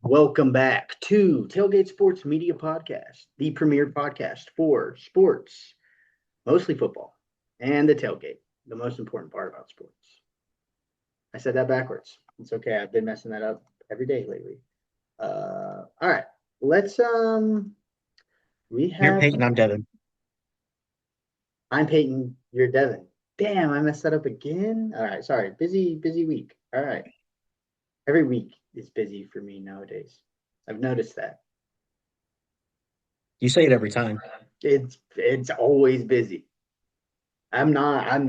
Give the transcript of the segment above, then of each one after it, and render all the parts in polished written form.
Welcome back to Tailgate Sports Media Podcast, the premier podcast for sports, mostly football, and the tailgate, the most important part about sports. I said that backwards. It's okay. I've been messing that up every day lately. All right. Let's we You're have Peyton, I'm Devin. I'm Peyton, you're Devin. Damn, I messed that up again. All right, sorry. Busy week. All right. Every week is busy for me nowadays. I've noticed that. You say it every time. It's always busy. I'm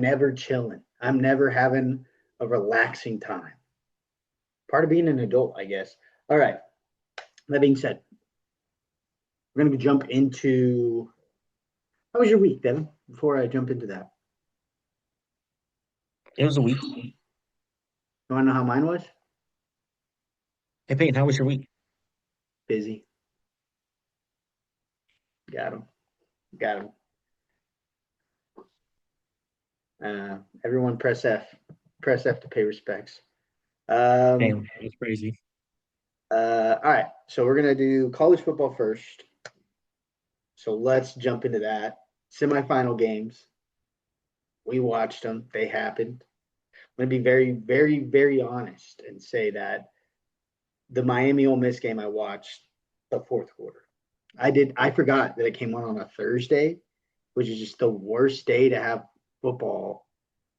never chilling. I'm never having a relaxing time. Part of being an adult, I guess. All right. That being said, we're gonna jump into how was your week, Devin? Before I jump into that. It was a week. You wanna know how mine was? Hey Peyton, how was your week? Busy. Got him. Got him. Everyone press F. Press F to pay respects. Damn, it was crazy. All right. So we're gonna do college football first. So let's jump into that. Semifinal games. We watched them. They happened. I'm going to be very honest and say that the Miami Ole Miss game I watched the fourth quarter. I forgot that it came on a Thursday, which is just the worst day to have football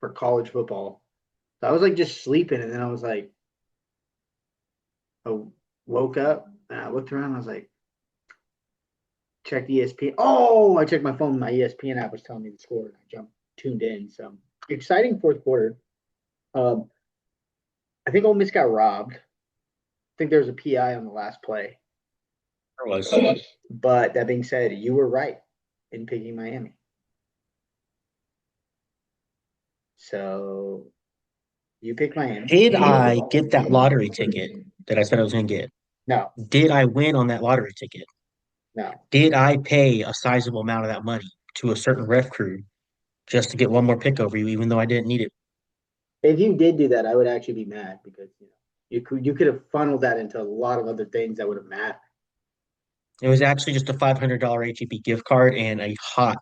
for college football. So I was like just sleeping, and then I was like, I woke up and I looked around. And I was like, checked ESPN. Oh, I checked my phone. My ESPN app was telling me the score, and I tuned in. So exciting fourth quarter. Um, I think Ole Miss got robbed. I think there was a PI on the last play. There was. But that being said, you were right in picking Miami. So you picked Miami. Did I get that lottery ticket that I said I was going to get? No, Did I win on that lottery ticket? no. Did I pay a sizable amount of that money to a certain ref crew just to get one more pick over you, even though I didn't need it? If you did do that, I would actually be mad because you could have funneled that into a lot of other things that would have mattered. It was actually just a $500 HEB gift card and a hot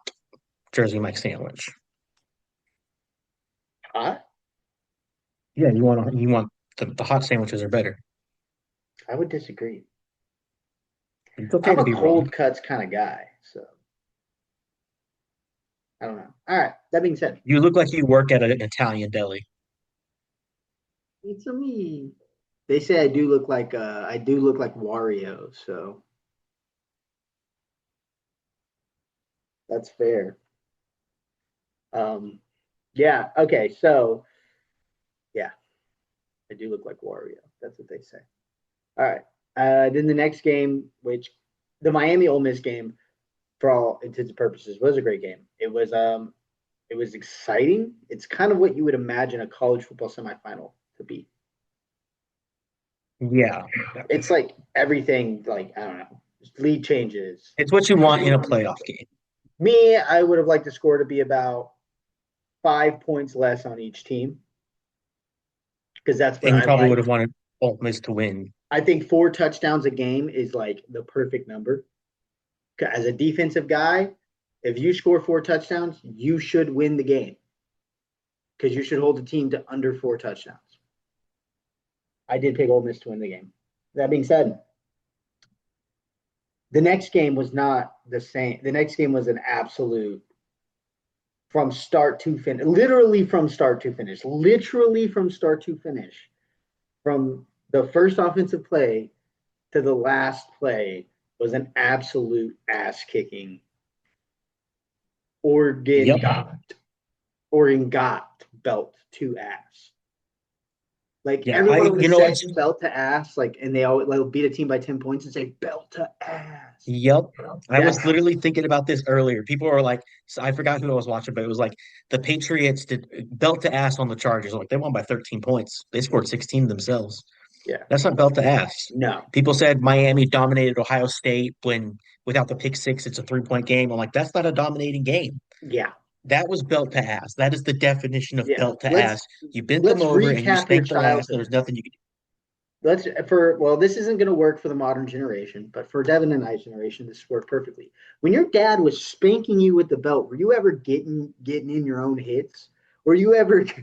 Jersey Mike sandwich. Huh? Yeah, you want the hot sandwiches are better. I would disagree. It's okay I'm to a be wrong. cold cuts kind of guy, so I don't know. All right. That being said, You look like you work at an Italian deli. it's a me. They say I do look like Wario, so that's fair. Um, yeah. Okay. So yeah, I do look like Wario. That's what they say. All right. Then the next game, which the Miami Ole Miss game, for all intents and purposes, was a great game. It was exciting. It's kind of what you would imagine a college football semifinal to be. Yeah. It's like everything, like I don't know, lead changes. It's what you want in a playoff game. Me, I would have liked the score to be about 5 points less on each team because that's what And you I probably would like. have wanted Ole Miss to win. I think 4 touchdowns a game is like the perfect number. As a defensive guy, if you score 4 touchdowns, you should win the game because you should hold the team to under 4 touchdowns. I did pick Ole Miss to win the game. That being said, the next game was not the same. The next game was an absolute from start to finish, literally from start to finish, from the first offensive play to the last play was an absolute ass kicking. Oregon Yep. got Oregon got belt to ass. Like Yeah. everyone on the set It's belt to ass, like, and they always like beat a team by 10 points and say belt to ass. yep. I That's was literally thinking about this earlier. People were like, so I forgot who I was watching, but it was like the Patriots did belt to ass on the Chargers. Like they won by 13 points. They scored 16 themselves. yeah, That's not belt to ass. no, People said Miami dominated Ohio State when without the pick six, it's a 3-point game. I'm like, that's not a dominating game. yeah, That was belt to ass. That is the definition of yeah. belt to Let's ass. You bent them let's over and you recap your spanked their ass. There childhood. was nothing you could do. this isn't going to work for the modern generation, but for Devin and I's generation, this worked perfectly. When your dad was spanking you with the belt, were you ever getting in your own hits? Were you ever did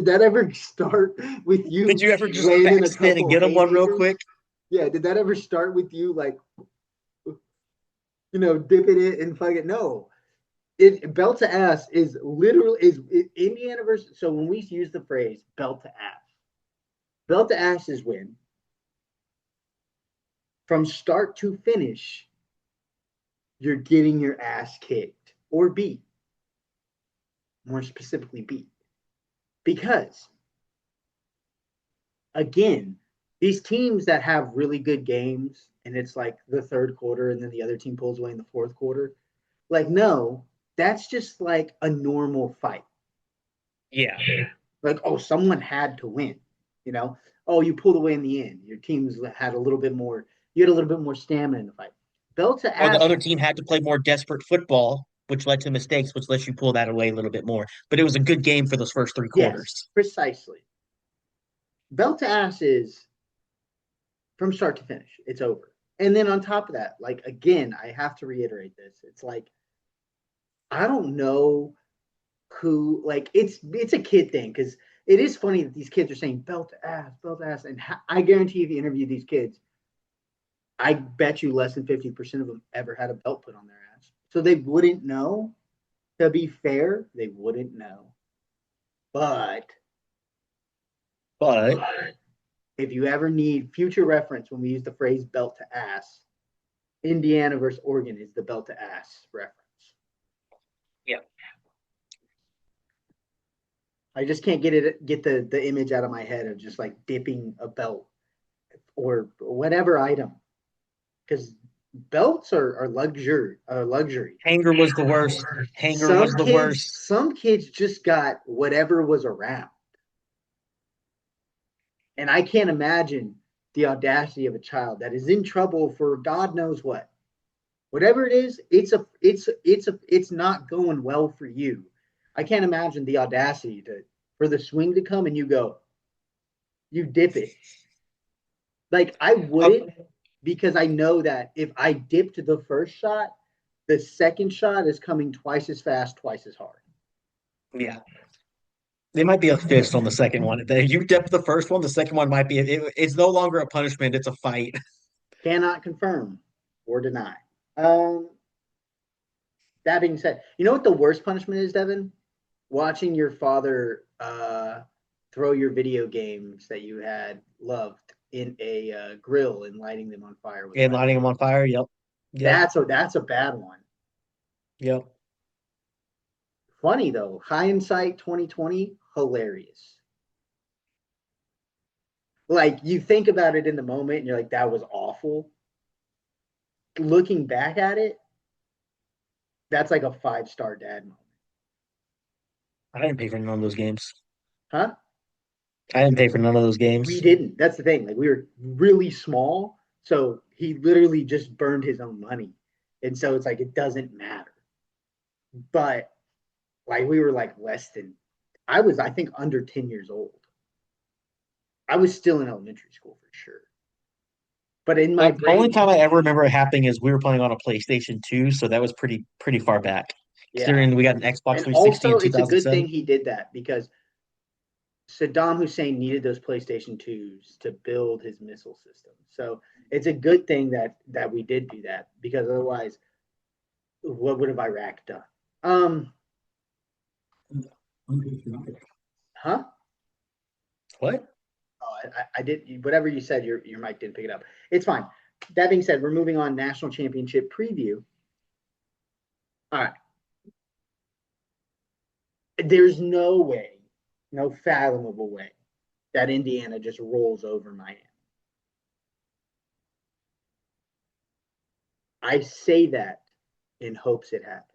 that ever start with Did you you ever just landing a backspin and couple get him one real quick? haymakers? Yeah, did that ever start with you like dipping it and fucking no? It belt to ass is literally Indiana versus. So when we use the phrase belt to ass is when from start to finish you're getting your ass kicked or beat, more specifically beat, because again, these teams that have really good games and it's like the third quarter and then the other team pulls away in the fourth quarter, like no, that's just like a normal fight. Yeah. Like, oh, someone had to win, you know. Oh, you pulled away in the end. Your teams had a little bit more. You had a little bit more stamina in the fight. Belt to Or the ass, other team had to play more desperate football, which led to mistakes, which lets you pull that away a little bit more. But it was a good game for those first three yes, quarters. precisely. Belt to ass is from start to finish. It's over. And then on top of that, like again, I have to reiterate this. It's like I don't know who like it's a kid thing because it is funny that these kids are saying belt to ass, and I guarantee if you interview these kids, I bet you less than 50% of them ever had a belt put on their ass. So they wouldn't know. To be fair, they wouldn't know. But But if you ever need future reference when we use the phrase belt to ass, Indiana versus Oregon is the belt to ass reference. yeah, I just can't get the image out of my head of just like dipping a belt or whatever item because belts are luxury. Hanger was the worst. Hanger was the worst. Some kids just got whatever was around, and I can't imagine the audacity of a child that is in trouble for God knows what. Whatever it is, it's not going well for you. I can't imagine the audacity to for the swing to come and you dip it. Like I Uh, wouldn't because I know that if I dipped the first shot, the second shot is coming twice as fast, twice as hard. yeah. It might be a fist on the second one. If you dip the first one, the second one might be. It's no longer a punishment; it's a fight. Cannot confirm or deny. Um, that being said, you know what the worst punishment is, Devin? Watching your father throw your video games that you had loved in a grill and lighting them on fire with And lighting them fireworks. on fire. Yep. Yep. That's a bad one. Yep. Funny though, hindsight 2020, hilarious. Like you think about it in the moment and you're like, that was awful. Looking back at it, that's like a 5-star dad moment. I didn't pay for none of those games. Huh? I didn't pay for none of those We games. didn't. That's the thing. Like we were really small. So he literally just burned his own money. And so it's like it doesn't matter. But like we were like less than I think under 10 years old. I was still in elementary school for sure. But in my The only brain, time I ever remember it happening is we were playing on a PlayStation 2, so that was pretty far back. yeah. Considering we got an Xbox And 360 in also it's a good 2007. thing he did that because Saddam Hussein needed those PlayStation 2s to build his missile system. So it's a good thing that we did do that because otherwise, what would have Iraq done? Um, huh? What? Oh, I did whatever you said. Your mic didn't pick it up. It's fine. That being said, we're moving on. National championship preview. All right. There's no way, no fathomable way that Indiana just rolls over Miami. I say that in hopes it happens.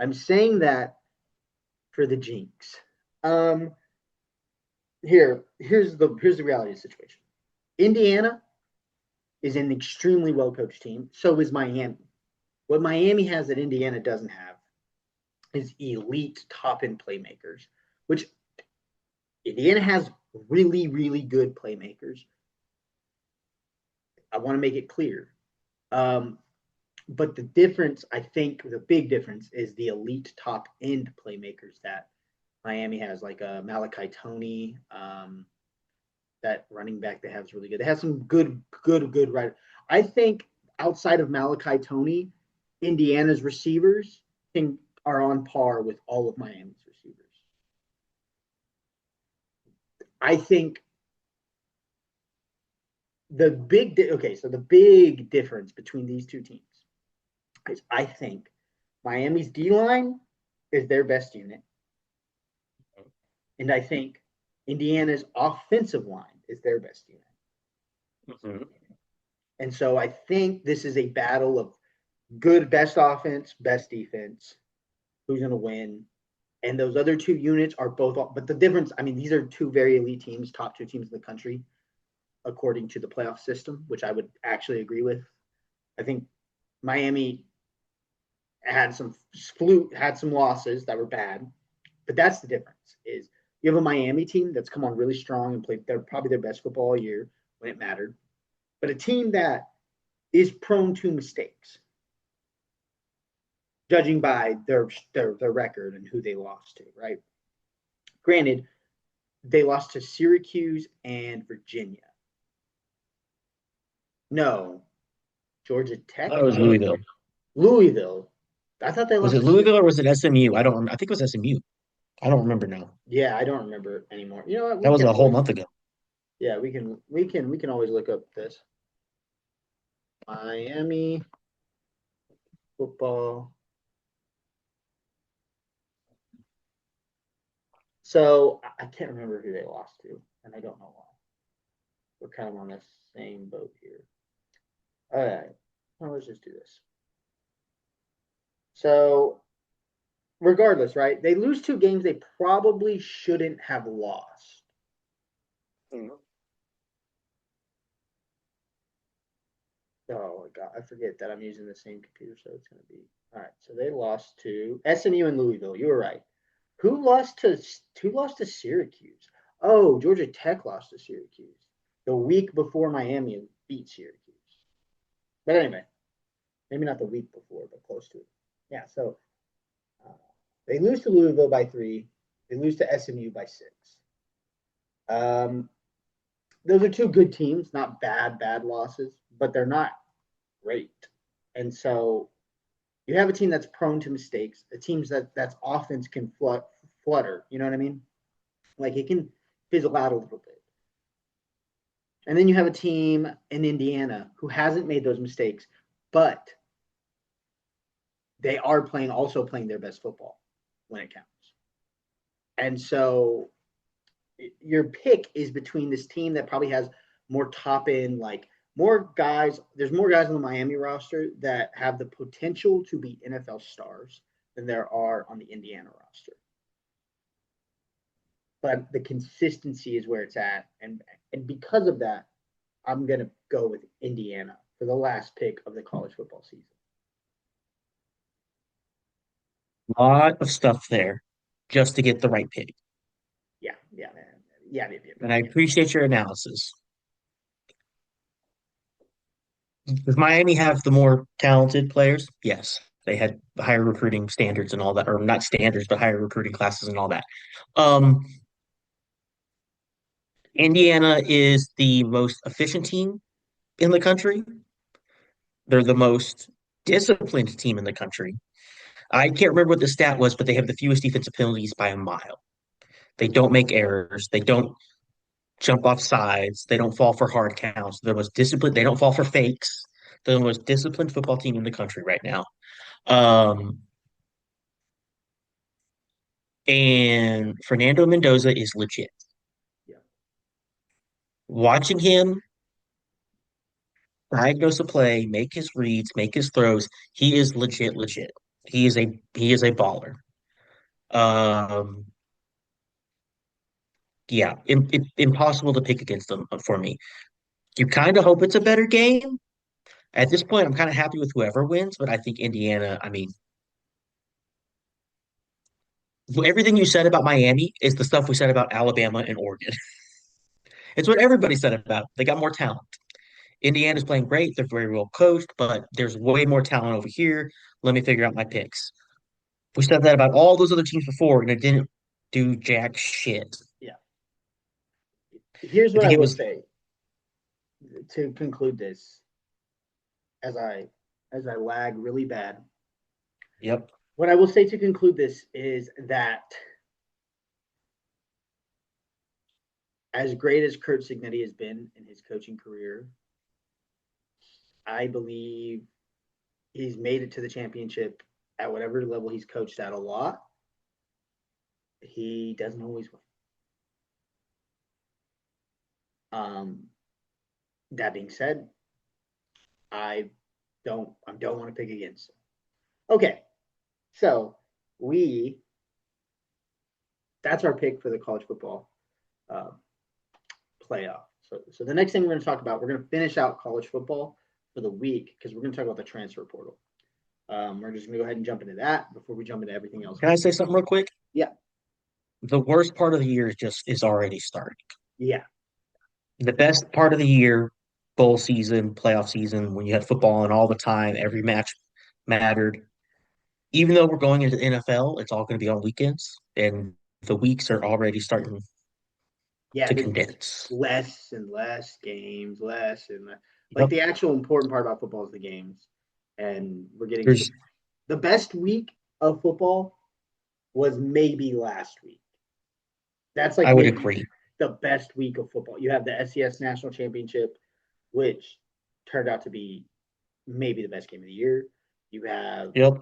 I'm saying that for the jinx. Um, here's the reality of the situation. Indiana is an extremely well coached team. So is Miami. What Miami has that Indiana doesn't have is elite top end playmakers, which Indiana has really, really good playmakers. I want to make it clear. Um, but the difference, I think, the big difference is the elite top end playmakers that Miami has, like Malachi Tony, that running back they have is really good. They have some good right. I think outside of Malachi Tony, Indiana's receivers are on par with all of Miami's receivers. I think so the big difference between these two teams is I think Miami's D line is their best unit, and I think Indiana's offensive line is their best unit. Mhm. And so I think this is a battle of good best offense, best defense. Who's going to win? And those other two units are both, but the difference, I mean, these are two very elite teams, top two teams in the country, according to the playoff system, which I would actually agree with. I think Miami had some losses that were bad, but that's the difference. Is you have a Miami team that's come on really strong and played probably their best football all year when it mattered, but a team that is prone to mistakes, judging by their record and who they lost to. Right? Granted, they lost to Syracuse and Virginia. No, Georgia That Tech. was Louisville. Louisville. I thought they Was lost it to Syracuse. Louisville or was it SMU? I don't remember. I think it was SMU. I don't remember now. Yeah, I don't remember anymore. You know what? That We was can a whole always month ago. yeah, we can always look up this Miami football. So I can't remember who they lost to, and I don't know why. We're kind of on the same boat here. All right, well, let's just do this. So regardless, right? They lose two games they probably shouldn't have lost. Mhm. Oh my god, I forget that I'm using the same computer, so it's going to be all right. So they lost to SMU and Louisville. You were right. Who lost to Syracuse? Oh, Georgia Tech lost to Syracuse the week before Miami beat Syracuse. But anyway, maybe not the week before, but close to it. Yeah. So uh, they lose to Louisville by 3. They lose to SMU by 6. Um, those are two good teams, not bad losses, but they're not great. And so you have a team that's prone to mistakes, a team that's offense can flutter. You know what I mean? Like it can fizzle out a little bit. And then you have a team in Indiana who hasn't made those mistakes, but they are playing their best football when it counts. And so your pick is between this team that probably has more top end, like more guys. There's more guys on the Miami roster that have the potential to be NFL stars than there are on the Indiana roster. But the consistency is where it's at, and because of that, I'm gonna go with Indiana for the last pick of the college football season. A lot of stuff there just to get the right pick. Yeah, yeah, man. And I Yeah. appreciate your analysis. Does Miami have the more talented players? Yes. They had higher recruiting standards and all that, or not standards, but higher recruiting classes and all that. Um, Indiana is the most efficient team in the country. They're the most disciplined team in the country. I can't remember what the stat was, but they have the fewest defensive penalties by a mile. They don't make errors. They don't jump off sides. They don't fall for hard counts. They're the most disciplined. They don't fall for fakes. They're the most disciplined football team in the country right now. Um, and Fernando Mendoza is legit. Yeah. Watching him diagnose a play, make his reads, make his throws, he is legit. He is a baller. Um, yeah, impossible to pick against them for me. You kind of hope it's a better game. At this point, I'm kind of happy with whoever wins, but I think Indiana, I mean, everything you said about Miami is the stuff we said about Alabama and Oregon. It's what everybody said about it. They got more talent. Indiana's playing great. They're very well coached, but there's way more talent over here. Let me figure out my picks. We said that about all those other teams before, and it didn't do jack shit. Yeah. Here's I what I think it will was, say to conclude this as I lag really bad. yep. What I will say to conclude this is that as great as Kurt Signetti has been in his coaching career, I believe he's made it to the championship at whatever level he's coached at a lot. He doesn't always win. That being said, I don't want to pick against him. Okay, so we that's our pick for the college football uh, playoff. So the next thing we're going to talk about, we're going to finish out college football for the week because we're going to talk about the transfer portal. We're just going to go ahead and jump into that before we jump into everything else. Can I say something real quick? Yeah, The worst part of the year is already starting. yeah, The best part of the year, bowl season, playoff season, when you had football on all the time, every match mattered. Even though we're going into the NFL, it's all going to be on weekends, and the weeks are already starting yeah. to There's just condense. less and less games, less and less. Like Yep. the actual important part about football is the games, and we're getting to There's, the best week of football was maybe last week. That's like I would maybe agree. the best week of football. You have the SES National Championship, which turned out to be maybe the best game of the year. You have Yep.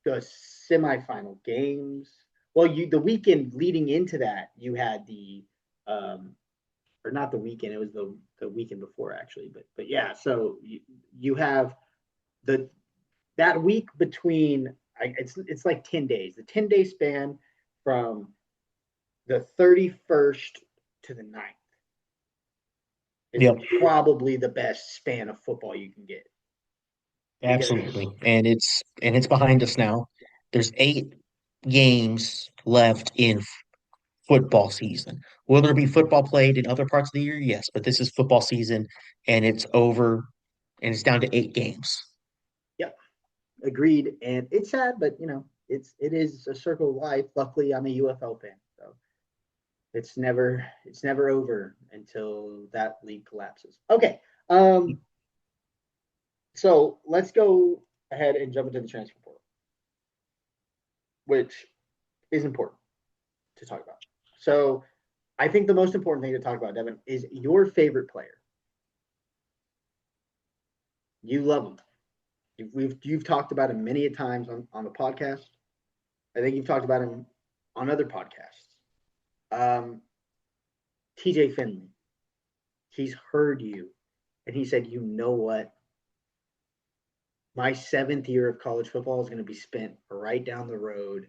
the semifinal games. Well, the weekend leading into that, you had the or not the weekend, it was the weekend before actually, but yeah, so you have the that week between it's like 10 days. The 10-day span from the 31st to the 9th is Yep. probably the best span of football you can get because Absolutely. And it's behind us now. There's 8 games left in football season. Will there be football played in other parts of the year? Yes, but this is football season and it's over and it's down to 8 games. yep, agreed. And it's sad, but it is a circle of life. Luckily, I'm a UFL fan, so it's never over until that league collapses. Okay, so let's go ahead and jump into the transfer portal, which is important to talk about. So I think the most important thing to talk about, Devin, is your favorite player. You love him. You've talked about him many a times on the podcast. I think you've talked about him on other podcasts. TJ Finley. He's heard you, and he said, "You know what? My 7th year of college football is going to be spent right down the road."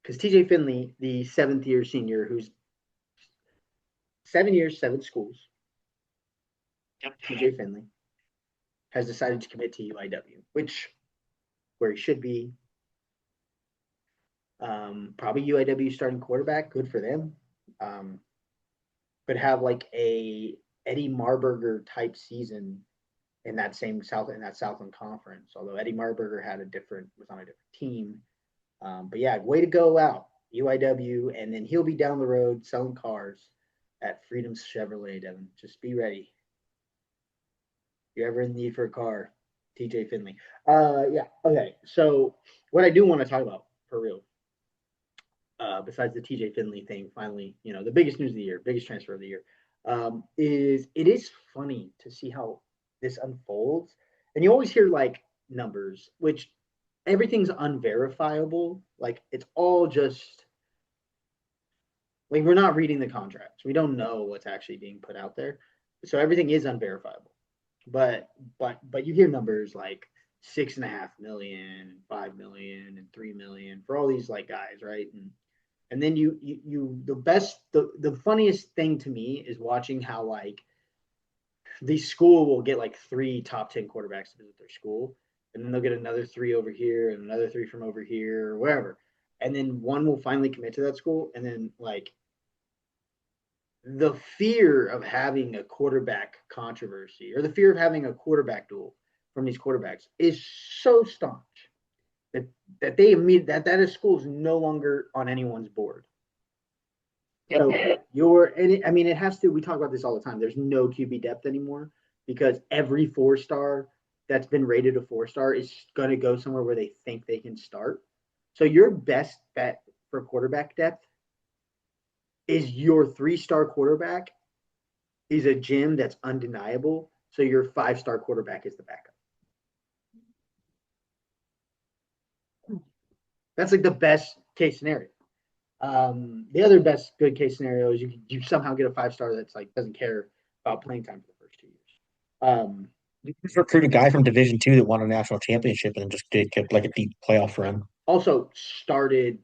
Because TJ Finley, the 7th year senior, who's 7 years, 7 schools, TJ Finley has decided to commit to UIW, which where he should be. Probably UIW starting quarterback, good for them. Um, but have like a Eddie Marburger type season in that Southland Conference. Although Eddie Marburger was on a different team. But yeah, way to go out UIW, and then he'll be down the road selling cars at Freedom Chevrolet. Devin, just be ready. If you're ever in need for a car, TJ Finley. Yeah. Okay. So what I do want to talk about for real, besides the TJ Finley thing, finally, the biggest news of the year, biggest transfer of the year, is it is funny to see how this unfolds. And you always hear like numbers, which everything's unverifiable. Like it's all just like we're not reading the contracts. We don't know what's actually being put out there. So everything is unverifiable. But you hear numbers like 6.5 million, 5 million, and 3 million for all these like guys, right? And then the funniest thing to me is watching how like the school will get like 3 top 10 quarterbacks to visit their school, and then they'll get another 3 over here and another 3 from over here or wherever, and then one will finally commit to that school, and then like the fear of having a quarterback controversy or the fear of having a quarterback duel from these quarterbacks is so staunch that they immediately that is school's no longer on anyone's board. So I mean, it has to. We talk about this all the time. There's no QB depth anymore because every 4-star that's been rated a 4-star is going to go somewhere where they think they can start. So your best bet for quarterback depth is your 3-star quarterback is a gym that's undeniable. So your 5-star quarterback is the backup. That's like the best case scenario. The other best good case scenario is you somehow get a 5-star that's like doesn't care about playing time for the first 2 years. You just recruit a guy from Division Two that won a national championship and just did kept like a deep playoff run. Also started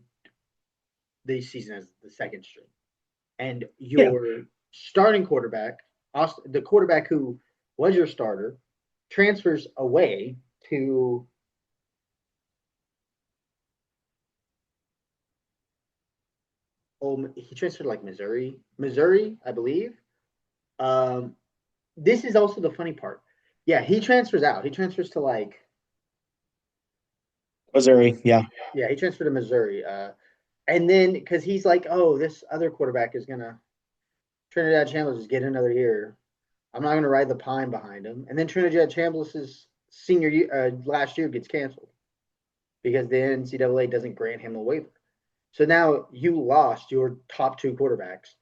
the season as the second string, and Yeah. your starting quarterback, the quarterback who was your starter, transfers away to he transferred to like Missouri, I believe. Um, this is also the funny part. Yeah, he transfers out. He transfers to like Missouri, yeah. yeah, he transferred to Missouri. And then because he's like, oh, this other quarterback is gonna Trinidad Chambliss is getting another year. I'm not gonna ride the pine behind him. And then Trinidad Chambliss's senior year, last year gets canceled because the NCAA doesn't grant him a waiver. So now you lost your top 2 quarterbacks.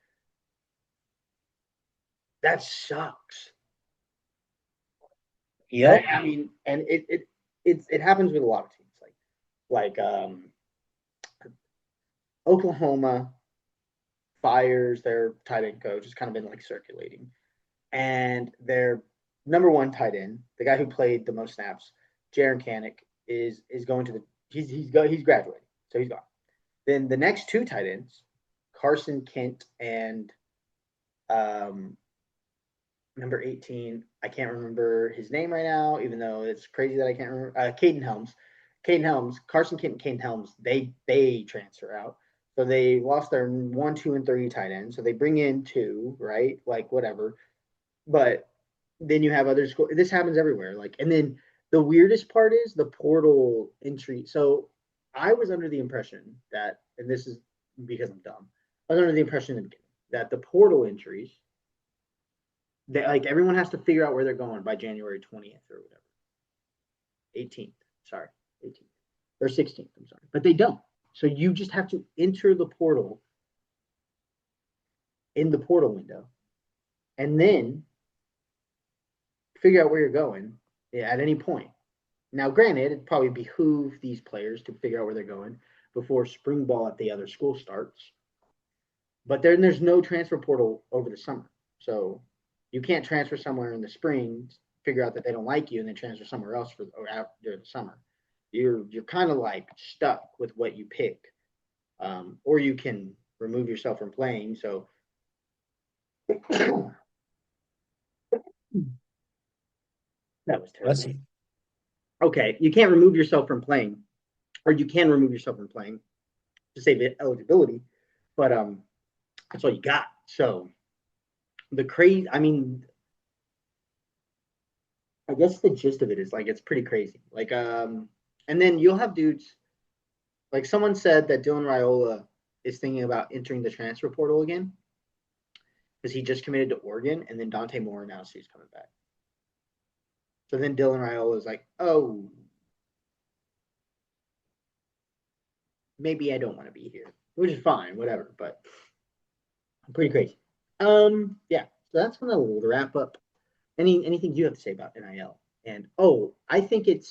That sucks. Yep. I mean, and it happens with a lot of teams, like Oklahoma fires their tight end coach. It's kind of been like circulating, and their number 1 tight end, the guy who played the most snaps, Jaron Kanik, is going to the he's graduating, so he's gone. Then the next 2 tight ends, Carson Kent and um, number 18. I can't remember his name right now, even though it's crazy that I can't remember. Caden Helms. Caden Helms, Carson Kent and Caden Helms, they transfer out. So they lost their 1, 2, and 3 tight ends. So they bring in 2, right? Like whatever. But then you have other schools. This happens everywhere. Like, and then the weirdest part is the portal entry. So I was under the impression that, and this is because I'm dumb, I was under the impression that the portal entries that like everyone has to figure out where they're going by January 20th or whatever. 18th. Sorry. 18th. Or 16th, I'm sorry. But they don't. So you just have to enter the portal in the portal window and then figure out where you're going at any point. Now, granted, it'd probably behoove these players to figure out where they're going before spring ball at the other school starts. But then there's no transfer portal over the summer. So you can't transfer somewhere in the spring, figure out that they don't like you, and then transfer somewhere else or out during the summer. You're kind of like stuck with what you pick, or you can remove yourself from playing. So that was Let's terrible. see. Okay, you can't remove yourself from playing, or you can remove yourself from playing to save eligibility, but that's all you got. So the crazy, I mean, I guess the gist of it is like it's pretty crazy. Like, and then you'll have dudes like someone said that Dylan Raiola is thinking about entering the transfer portal again because he just committed to Oregon, and then Dante Moore announced he's coming back. So then Dylan Raiola is like, oh, maybe I don't want to be here, which is fine, whatever. But pretty crazy. Yeah. So that's gonna wrap up. Anything you have to say about NIL? And I think it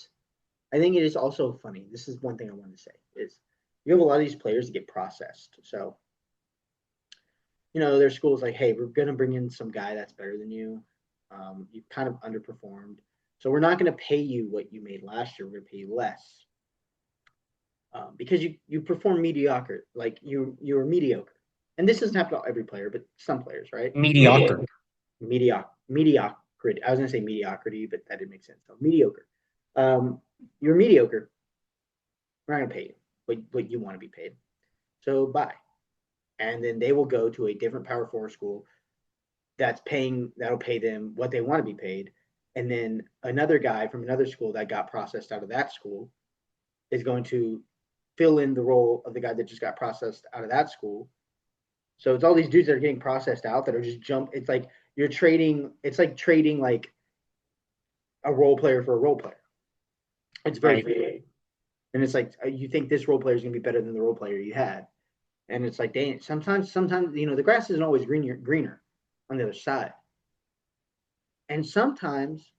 is also funny. This is one thing I want to say is you have a lot of these players that get processed. So, there's schools like, hey, we're gonna bring in some guy that's better than you. You kind of underperformed, so we're not gonna pay you what you made last year. We're gonna pay you less because you perform mediocre, like you're mediocre. And this doesn't happen to every player, but some players, right? Mediocre. Mediocrity. I was gonna say mediocrity, but that didn't make sense. So mediocre. You're mediocre. We're not gonna pay you what you want to be paid. So bye. and then they will go to a different Power Four school that'll pay them what they want to be paid, and then another guy from another school that got processed out of that school is going to fill in the role of the guy that just got processed out of that school. So it's all these dudes that are getting processed out that are just jump. It's like you're trading. It's like trading like a role player for a role player. It's very Right. fair. And it's like you think this role player is going to be better than the role player you had, and it's like dang. Sometimes the grass isn't always greener on the other side, and sometimes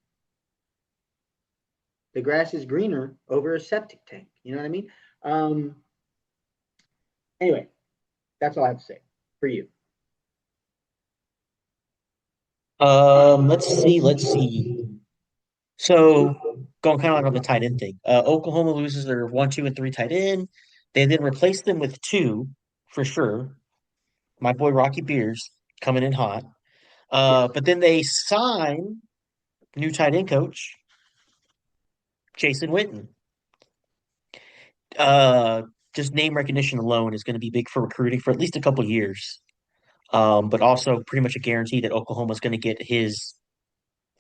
the grass is greener over a septic tank. You know what I mean? Um, anyway, that's all I have to say for you. Let's see. So going kind of like on the tight end thing. Oklahoma loses their 1, 2, and 3 tight end. They then replace them with two for sure. My boy Rocky Beers coming in hot. Yes. But then they sign new tight end coach Jason Witten. Uh, just name recognition alone is going to be big for recruiting for at least a couple years. But also pretty much a guarantee that Oklahoma's going to get his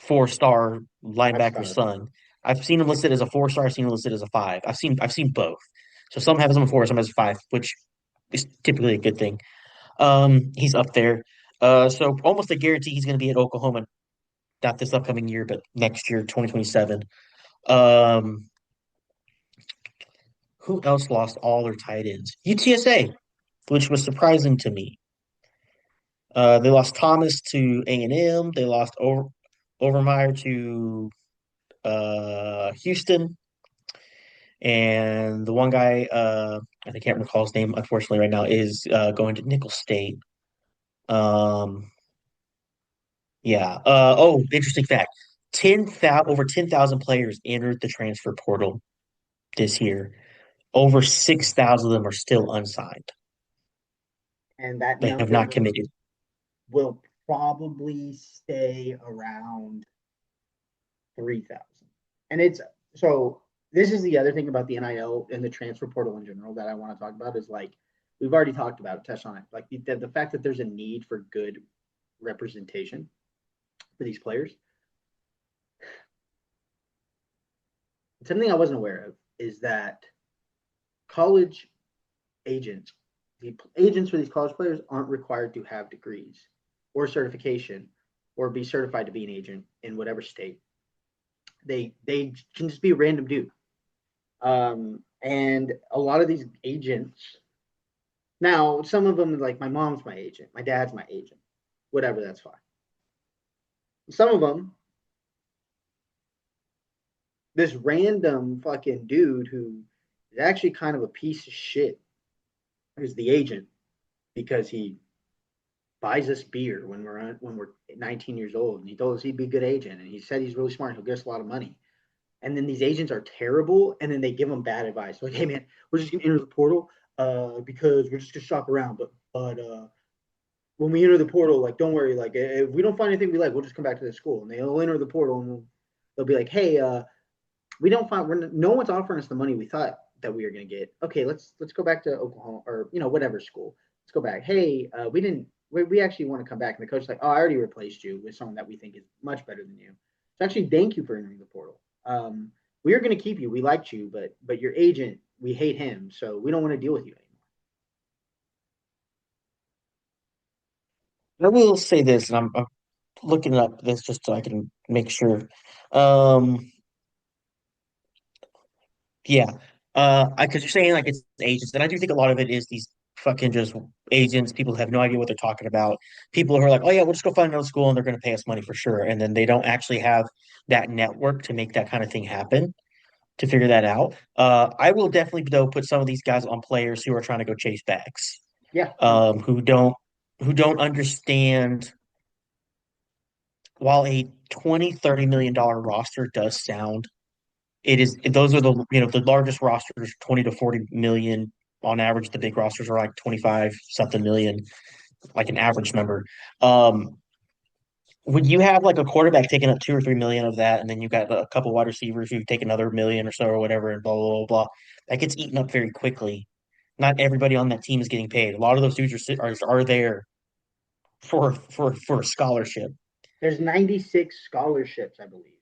4-star Five linebacker star. son. I've seen him listed as a 4-star. I've seen him listed as a five. I've seen both. So some have him as a four, some as a five, which is typically a good thing. He's up there. So almost a guarantee he's going to be at Oklahoma, not this upcoming year, but next year, 2027. Um, who else lost all their tight ends? UTSA, which was surprising to me. They lost Thomas to A&M. They lost Overmeyer to Houston. And the one guy, I can't recall his name, unfortunately, right now, is going to Nickel State. Um, yeah. Interesting fact. Over 10,000 players entered the transfer portal this year. Over 6,000 of them are still unsigned. And that They have not number committed. will probably stay around 3,000. And it's so this is the other thing about the NIL and the transfer portal in general that I want to talk about is like we've already talked about it, touched on it. Like the fact that there's a need for good representation for these players. Something I wasn't aware of is that college agents, the agents for these college players aren't required to have degrees or certification or be certified to be an agent in whatever state. They can just be a random dude. And a lot of these agents now, some of them like my mom's my agent, my dad's my agent, whatever, that's fine. Some of them, this random fucking dude who is actually kind of a piece of shit is the agent because he buys us beer when we're 19 years old, and he told us he'd be a good agent, and he said he's really smart, and he'll get us a lot of money. And then these agents are terrible, and then they give them bad advice, like, "Hey man, we're just gonna enter the portal because we're just gonna shop around, but when we enter the portal, like, don't worry, like if we don't find anything we like, we'll just come back to the school." And they'll enter the portal, and they'll be like, "Hey, we don't find no one's offering us the money we thought that we were going to get. Okay, let's go back to Oklahoma or whatever school. Let's go back. Hey, we didn't. We actually want to come back." And the coach's like, "Oh, I already replaced you with someone that we think is much better than you. So actually, thank you for entering the portal. We are going to keep you. We liked you, but your agent, we hate him, so we don't want to deal with you anymore." I will say this, and I'm looking up this just so I can make sure. Um, Yeah. Because you're saying like it's agents, and I do think a lot of it is these fucking just agents. People have no idea what they're talking about. People who are like, oh yeah, we'll just go find another school and they're going to pay us money for sure. And then they don't actually have that network to make that kind of thing happen, to figure that out. I will definitely though put some of these guys on players who are trying to go chase bags, Yeah, um, who don't who don't understand while a 20-30 million dollar roster does sound it is those are the largest rosters 20 to 40 million on average. The big rosters are like 25 something million, like an average number. Um, when you have like a quarterback taking up 2 or 3 million of that, and then you got a couple wide receivers who take another million or so or whatever, and blah blah blah blah, that gets eaten up very quickly. not everybody on that team is getting paid. A lot of those dudes are there for a scholarship. There's 96 scholarships, I believe.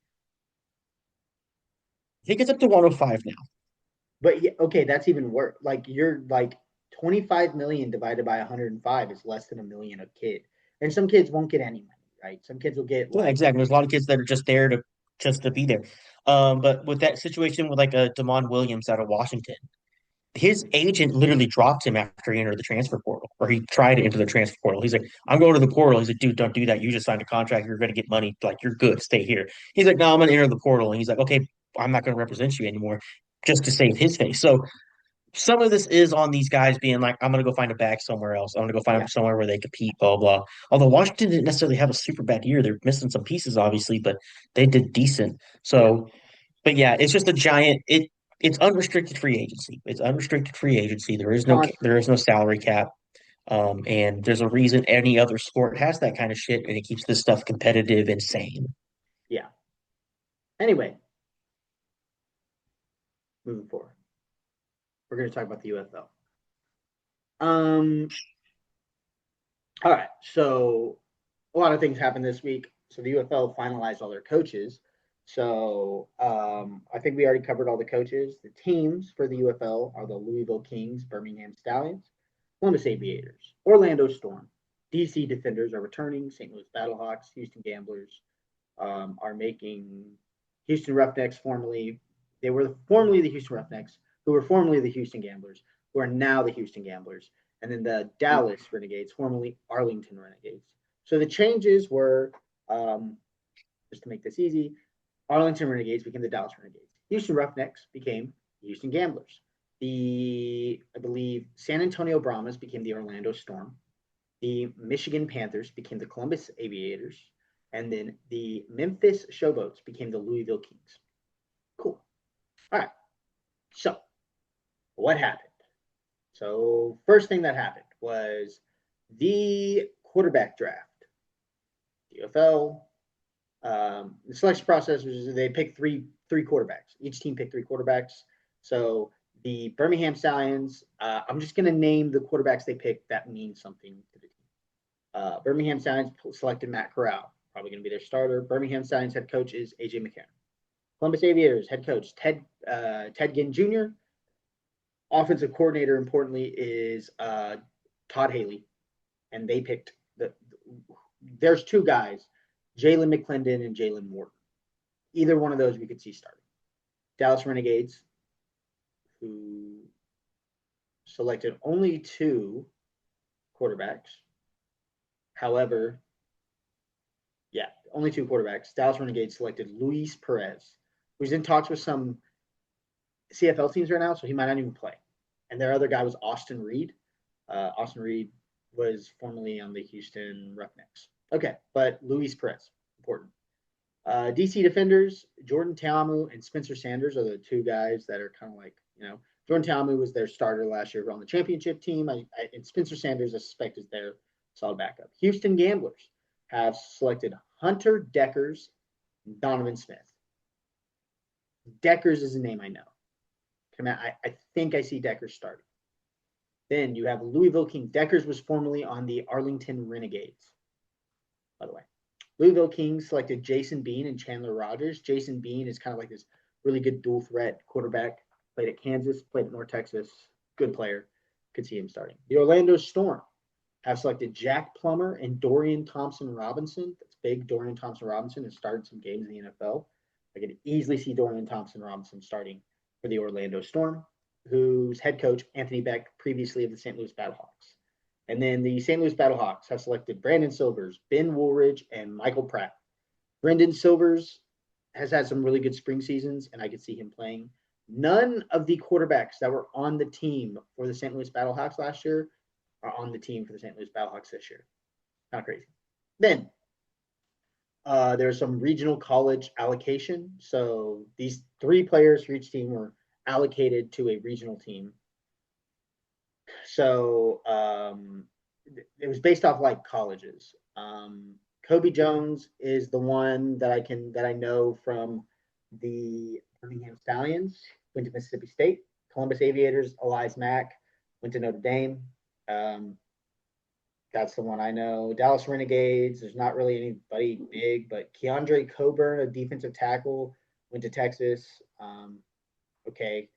I think it's up to 105 now. But yeah, okay, that's even worse. Like you're like 25 million divided by 105 is less than a million a kid. And some kids won't get any money, right? Some kids will get Yeah, like exactly. There's a lot of kids that are just there to just to be there. But with that situation with like a Damon Williams out of Washington, his agent literally dropped him after he entered the transfer portal, or he tried to enter the transfer portal. He's like, I'm going to the portal. He's like, dude, don't do that. You just signed a contract. You're going to get money. Like, you're good. Stay here. He's like, no, I'm going to enter the portal. And he's like, okay, I'm not going to represent you anymore just to save his face. So some of this is on these guys being like, I'm going to go find a bag somewhere else. I'm going to go find yeah, them somewhere where they compete, blah, blah. Although Washington didn't necessarily have a super bad year. They're missing some pieces, obviously, but they did decent. yeah. So, but yeah, it's just a giant. It's unrestricted free agency. It's unrestricted free agency. There Constantly. is no salary cap. And there's a reason any other sport has that kind of shit, and it keeps this stuff competitive and sane. Yeah. Anyway, moving forward. We're gonna talk about the UFL. Um all right. So a lot of things happened this week. So the UFL finalized all their coaches. So I think we already covered all the coaches. The teams for the UFL are the Louisville Kings, Birmingham Stallions, Columbus Aviators, Orlando Storm, DC Defenders are returning, St. Louis Battlehawks, Houston Gamblers are making Houston Roughnecks formerly. They were formerly the Houston Roughnecks, who were formerly the Houston Gamblers, who are now the Houston Gamblers, and then the Dallas Renegades, formerly Arlington Renegades. So the changes were, just to make this easy, Arlington Renegades became the Dallas Renegades. Houston Roughnecks became the Houston Gamblers. I believe, San Antonio Brahmas became the Orlando Storm. The Michigan Panthers became the Columbus Aviators. And then the Memphis Showboats became the Louisville Kings. Cool. All right. So, what happened? So, first thing that happened was the quarterback draft. UFL, the selection process was they picked three quarterbacks. Each team picked three quarterbacks. So the Birmingham Stallions, I'm just going to name the quarterbacks they picked that mean something to the team. Birmingham Stallions selected Matt Corral, probably going to be their starter. Birmingham Stallions head coach is AJ McCarron. Columbus Aviators head coach Ted Ginn Jr. Offensive coordinator, importantly, is Todd Haley, and they picked there's two guys, Jalen McClendon and Jalen Morton. Either one of those we could see starting. Dallas Renegades, who selected only two quarterbacks. However, yeah, only two quarterbacks. Dallas Renegades selected Luis Perez, who's in talks with some CFL teams right now, so he might not even play. And their other guy was Austin Reed. Austin Reed was formerly on the Houston Roughnecks. Okay, but Luis Perez, important. DC Defenders, Jordan Ta'amu and Spencer Sanders are the two guys that are kind of like, Jordan Ta'amu was their starter last year on the championship team. And Spencer Sanders, I suspect, is their solid backup. Houston Gamblers have selected Hunter Deckers and Donovan Smith. Deckers is a name I know. I think I see Deckers starting. Then you have Louisville King. Deckers was formerly on the Arlington Renegades, by the way. Louisville Kings selected Jason Bean and Chandler Rogers. Jason Bean is kind of like this really good dual threat quarterback. Played at Kansas, played at North Texas. Good player. Could see him starting. The Orlando Storm have selected Jack Plummer and Dorian Thompson Robinson. That's big. Dorian Thompson Robinson has started some games in the NFL. I could easily see Dorian Thompson Robinson starting for the Orlando Storm, whose head coach, Anthony Beck, previously of the St. Louis Battlehawks. And then the St. Louis Battlehawks have selected Brandon Silvers, Ben Woolridge, and Michael Pratt. Brendan Silvers has had some really good spring seasons, and I could see him playing. None of the quarterbacks that were on the team for the St. Louis Battlehawks last year are on the team for the St. Louis Battlehawks this year. Kind of crazy. Then there's some regional college allocation. So these three players for each team were allocated to a regional team. So it was based off like colleges. Kobe Jones is the one that I know from the Birmingham Stallions, went to Mississippi State. Columbus Aviators, Elias Mack, went to Notre Dame. That's the one I know. Dallas Renegades. There's not really anybody big, but Keandre Coburn, a defensive tackle, went to Texas. Okay.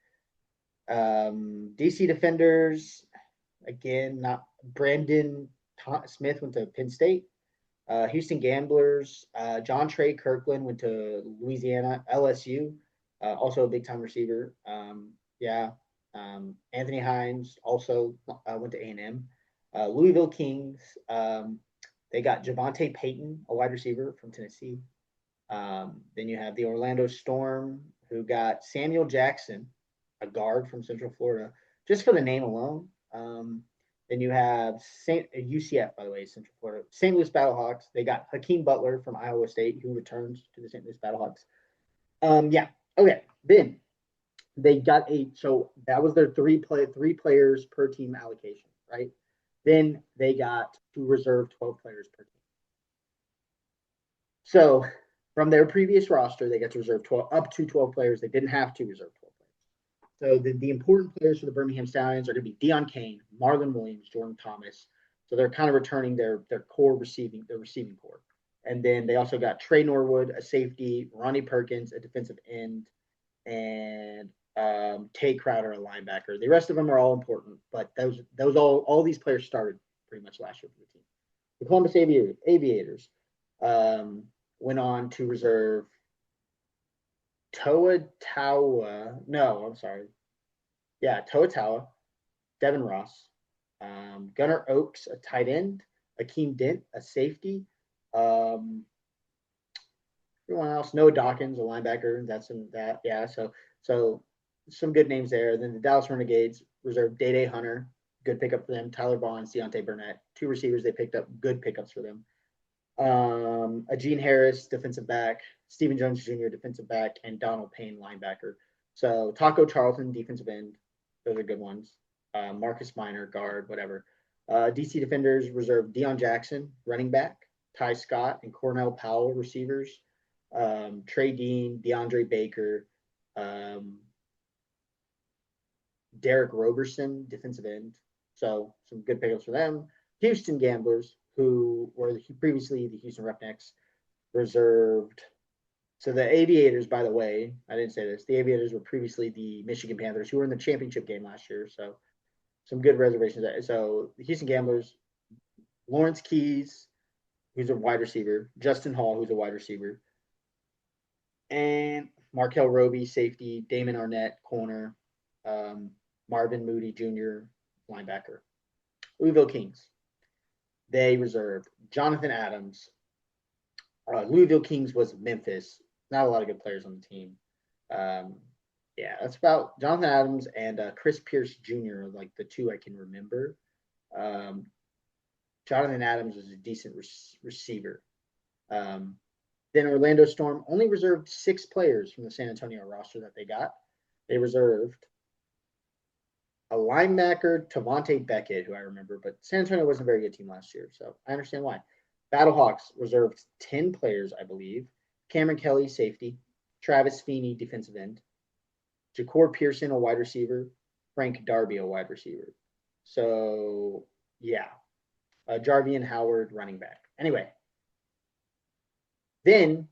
DC Defenders. Again, not Brandon Smith went to Penn State. Houston Gamblers. John Trey Kirkland went to Louisiana, LSU. Also a big time receiver. Yeah. Anthony Hines also went to A&M. Louisville Kings. They got Javonte Payton, a wide receiver from Tennessee. Then you have the Orlando Storm, who got Samuel Jackson, a guard from Central Florida, just for the name alone. Then you have UCF, by the way, Central Florida. St. Louis Battlehawks. They got Hakeem Butler from Iowa State, who returns to the St. Louis Battlehawks. Yeah. Okay. Then they got so that was their three players per team allocation, right? Then they got to reserve 12 players per team. So from their previous roster, they got to reserve 12 up to 12 players. They didn't have to reserve 12 players. So the important players for the Birmingham Stallions are going to be Deion Kane, Marlon Williams, Jordan Thomas. So they're kind of returning their core receiving core. And then they also got Trey Norwood, a safety, Ronnie Perkins, a defensive end, and Tay Crowder, a linebacker. The rest of them are all important, but those all these players started pretty much last year for the team. The Columbus Aviators went on to reserve Toa Taua. No, I'm sorry. Yeah, Toa Taua, Devin Ross, Gunnar Oaks, a tight end, Akeem Dent, a safety. Everyone else, Noah Dawkins, a linebacker. That's in that. Yeah, so some good names there. Then the Dallas Renegades reserved Day Hunter, good pickup for them. Tyler Vaughn, Deontay Burnett, two receivers they picked up, good pickups for them. Gene Harris, defensive back, Stephen Jones Jr., defensive back, and Donald Payne, linebacker. So Taco Charlton, defensive end. Those are good ones. Marcus Minor, guard, whatever. DC Defenders reserved Deion Jackson, running back, Ty Scott, and Cornell Powell, receivers. Trey Dean, DeAndre Baker, Derek Roberson, defensive end. So some good pickups for them. Houston Gamblers, who were previously the Houston Roughnecks, reserved. So the Aviators, by the way, I didn't say this. The Aviators were previously the Michigan Panthers, who were in the championship game last year. So some good reservations there. So the Houston Gamblers, Lawrence Keys, who's a wide receiver, Justin Hall, who's a wide receiver, and Markel Roby, safety, Damon Arnett, corner, Marvin Moody Jr., linebacker. Louisville Kings, they reserved Jonathan Adams. Louisville Kings was Memphis. Not a lot of good players on the team. Yeah, that's about Jonathan Adams and Chris Pierce Jr., like the two I can remember. Jonathan Adams is a decent receiver. Then Orlando Storm only reserved 6 players from the San Antonio roster that they got. They reserved a linebacker, Tavante Beckett, who I remember, but San Antonio wasn't a very good team last year, so I understand why. Battlehawks reserved 10 players, I believe. Cameron Kelly, safety. Travis Feeney, defensive end. Ja'Cour Pearson, a wide receiver. Frank Darby, a wide receiver. So, yeah. Jarvian Howard, running back. Anyway, then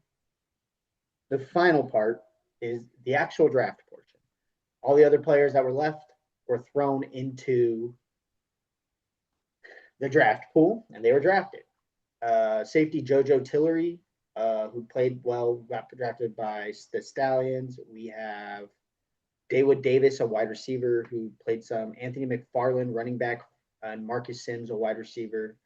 the final part is the actual draft portion. All the other players that were left were thrown into the draft pool, and they were drafted. Safety JoJo Tillery, who played well, got drafted by the Stallions. We have Dawood Davis, a wide receiver who played some. Anthony McFarland, running back, and Marcus Sims, a wide receiver.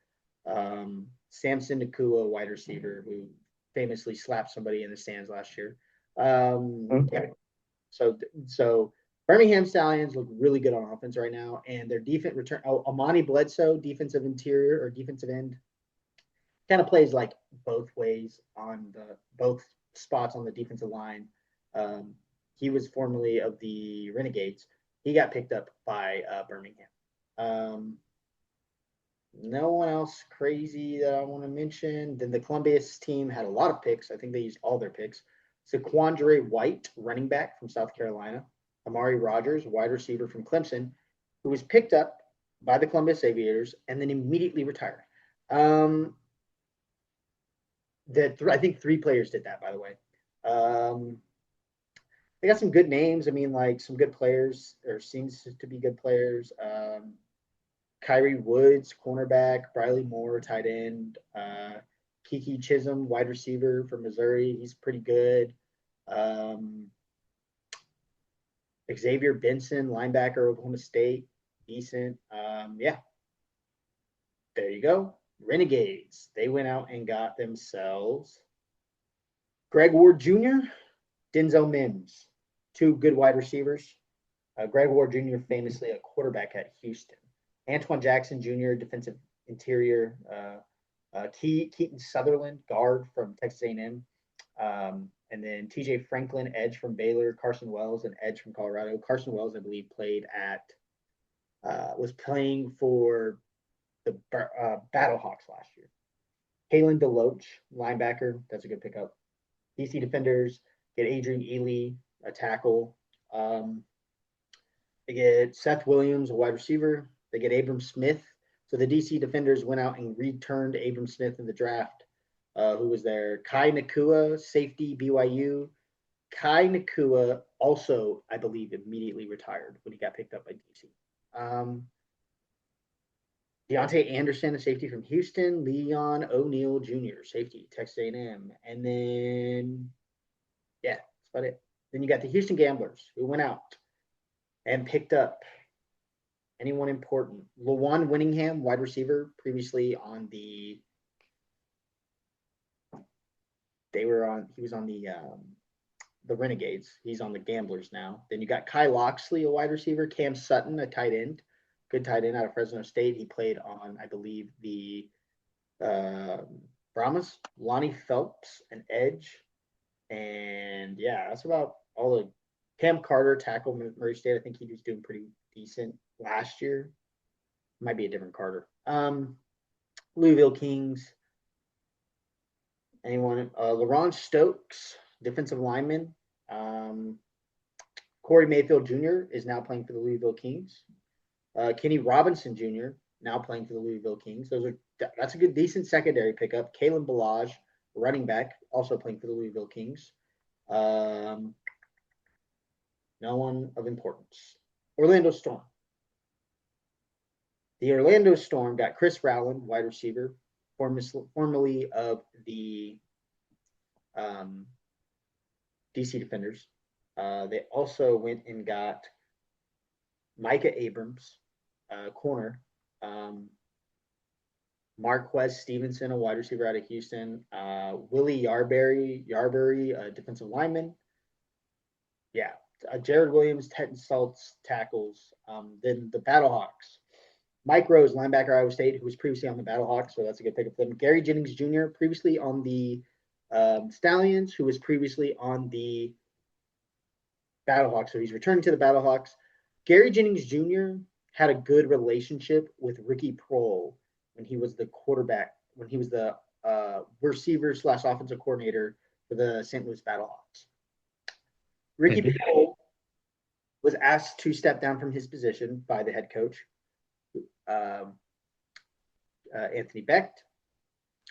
Samson Nakua, a wide receiver, who famously slapped somebody in the stands last year. Yeah. So Birmingham Stallions look really good on offense right now, and their defense return. Amani Bledsoe, defensive interior or defensive end, kind of plays like both ways on both spots on the defensive line. He was formerly of the Renegades. He got picked up by Birmingham. No one else crazy that I want to mention. Then the Columbus team had a lot of picks. I think they used all their picks. Saquandre White, running back from South Carolina. Amari Rogers, wide receiver from Clemson. who was picked up by the Columbus Aviators and then immediately retired. Um, I think 3 players did that, by the way. They got some good names. I mean, like some good players, or seems to be good players. Kyrie Woods, cornerback, Briley Moore, tight end, Kiki Chisholm, wide receiver from Missouri. He's pretty good. Um, Xavier Benson, linebacker, Oklahoma State, decent. Yeah, there you go. Renegades. They went out and got themselves Greg Ward Jr., Denzel Mims, 2 good wide receivers. Greg Ward Jr., famously a quarterback at Houston. Antoine Jackson Jr., defensive interior. Keaton Sutherland, guard from Texas A&M. And then TJ Franklin, edge from Baylor. Carson Wells, an edge from Colorado. Carson Wells, I believe, was playing for the Battlehawks last year. Kalen DeLoach, linebacker. That's a good pickup. DC defenders get Adrian Ely, a tackle. They get Seth Williams, a wide receiver. They get Abram Smith. So the DC defenders went out and returned Abram Smith in the draft. Who was there? Kai Nakua, safety, BYU. Kai Nakua also, I believe, immediately retired when he got picked up by DC. Deontay Anderson, a safety from Houston. Leon O'Neal Jr., safety, Texas A&M. And then, yeah, that's about it. Then you got the Houston Gamblers, who went out and picked up anyone important. Lawan Winningham, wide receiver, previously on the he was on the Renegades. He's on the Gamblers now. Then you got Kai Loxley, a wide receiver. Cam Sutton, a tight end. Good tight end out of Fresno State. He played on, I believe, the Brahmas. Lonnie Phelps, an edge. And yeah, that's about all the Cam Carter, tackle, Murray State. I think he was doing pretty decent last year. Might be a different Carter. Louisville Kings. Anyone? LaRon Stokes, defensive lineman. Corey Mayfield Jr. is now playing for the Louisville Kings. Kenny Robinson Jr. now playing for the Louisville Kings. That's a good, decent secondary pickup. Kalen Balaj, running back, also playing for the Louisville Kings. No one of importance. Orlando Storm. The Orlando Storm got Chris Rowland, wide receiver, formerly of the DC Defenders. They also went and got Micah Abrams, corner. Marquez Stevenson, a wide receiver out of Houston. Willie Yarberry, a defensive lineman. Yeah. Jared Williams, Teton Saltz, tackles. Then the Battlehawks. Mike Rose, linebacker, Iowa State, who was previously on the Battlehawks, so that's a good pickup for them. Gary Jennings Jr., previously on the Stallions, who was previously on the Battlehawks, so he's returning to the Battlehawks. Gary Jennings Jr. had a good relationship with Ricky Prohl when he was the quarterback, when he was the receiver / offensive coordinator for the St. Louis Battlehawks. Ricky Prohl was asked to step down from his position by the head coach, Anthony Becht.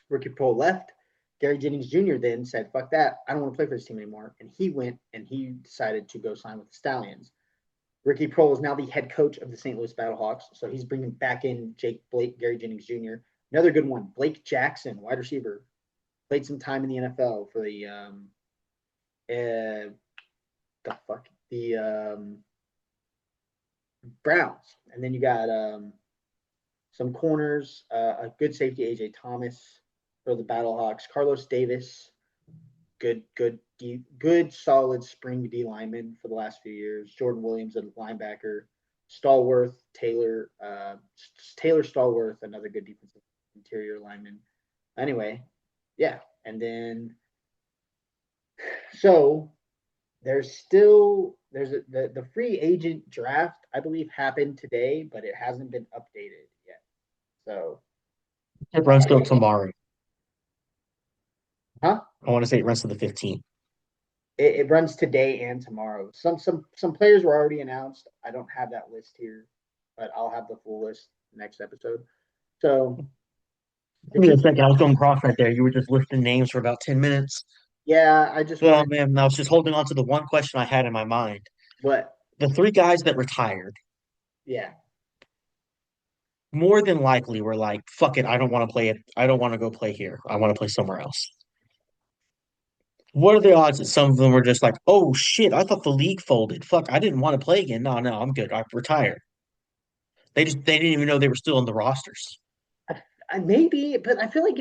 Ricky Prohl left. Gary Jennings Jr. then said, fuck that, I don't want to play for this team anymore. And he went and he decided to go sign with the Stallions. Ricky Prohl is now the head coach of the St. Louis Battlehawks, so he's bringing back in Gary Jennings Jr. Another good one, Blake Jackson, wide receiver, played some time in the NFL for the Browns. And then you got some corners, a good safety, AJ Thomas for the Battlehawks. Carlos Davis, good solid spring D lineman for the last few years. Jordan Williams, a linebacker. Stallworth, Taylor Stallworth, another good defensive interior lineman. Anyway, yeah. And then, so there's the free agent draft, I believe, happened today, but it hasn't been updated yet. So it runs till tomorrow. Huh? I want to say it runs to the 15th. It runs today and tomorrow. Some players were already announced. I don't have that list here. but I'll have the full list next episode. So the Give me a team, second. I was going cross right there. You were just listing names for about 10 minutes. yeah, I just Oh wanted man, I was just holding on to the one question I had in my mind. what, The three guys that retired, yeah. more than likely were like, fuck it, I don't want to play it. I don't want to go play here. I want to play somewhere else. What are the odds that some of them were just like, oh shit, I thought the league folded. Fuck, I didn't want to play again. No, no, I'm good. I retired. They didn't even know they were still in the rosters. Maybe, but I feel like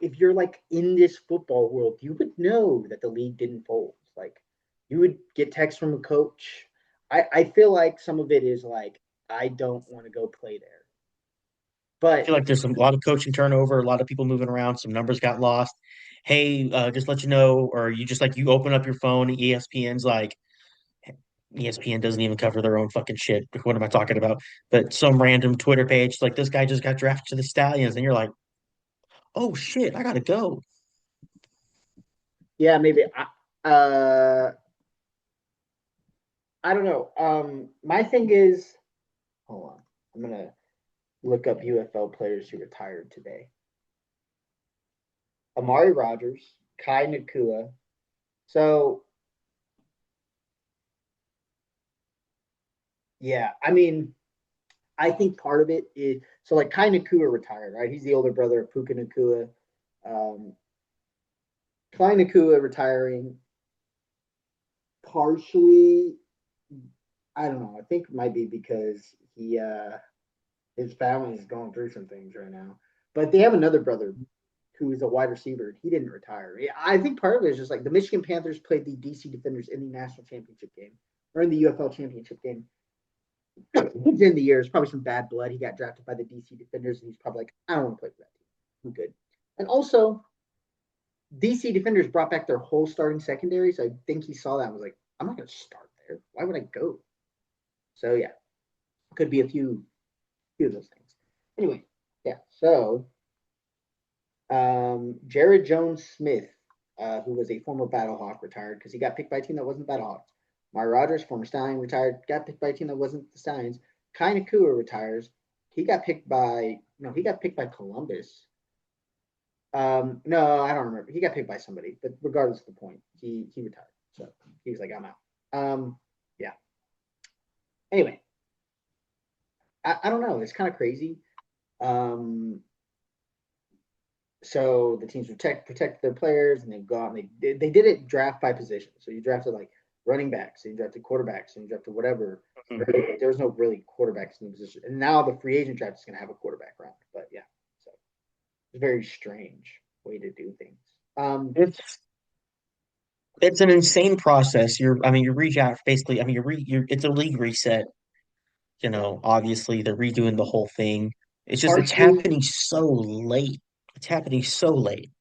if you're like in this football world, you would know that the league didn't fold. Like you would get texts from a coach. I feel like some of it is like I don't want to go play there. I feel But like there's a lot of coaching turnover, a lot of people moving around, some numbers got lost. Hey, just let you know, or you just like you open up your phone, ESPN's like ESPN doesn't even cover their own fucking shit. What am I talking about? But some random Twitter page, like this guy just got drafted to the Stallions, and you're like, oh shit, I gotta go. yeah, maybe I don't know. My thing is, hold on, I'm gonna look up UFL players who retired today. Amari Rogers, Kai Nakua. So yeah, I mean, I think part of it is so like Kai Nakua retired, right? He's the older brother of Puka Nakua. Um, Kai Nakua retiring partially, I don't know. I think it might be because his family is going through some things right now. But they have another brother who is a wide receiver. He didn't retire. Yeah, I think part of it is just like the Michigan Panthers played the DC Defenders in the national championship game or in the UFL championship game. He's in the year. It's probably some bad blood. He got drafted by the DC Defenders, and he's probably like, I don't want to play for that team. I'm good. And also, DC Defenders brought back their whole starting secondary, so I think he saw that and was like, I'm not going to start there. Why would I go? So yeah, could be few of those things. Anyway, yeah. So Jared Jones Smith, who was a former Battlehawk, retired because he got picked by a team that wasn't Battlehawks. Mari Rogers, former Stallion, retired, got picked by a team that wasn't the Stallions. Kai Nakua retires. He got picked by no, he got picked by Columbus. No, I don't remember. He got picked by somebody, but regardless of the point, he retired. So he was like, I'm out. Yeah. Anyway, I don't know. It's kind of crazy. Um, so the teams protect their players, and they've gone. They did it draft by position. So you drafted like running backs, and you drafted quarterbacks, and you drafted whatever. Mhm. There was no really quarterbacks in the position, and now the free agent draft is going to have a quarterback round. But yeah, so it's a very strange way to do things. It's it's an insane process. I mean, you reach out basically. I mean, it's a league reset. You Yeah, know, obviously they're redoing the whole thing. It's partially. happening so late. It's happening so late.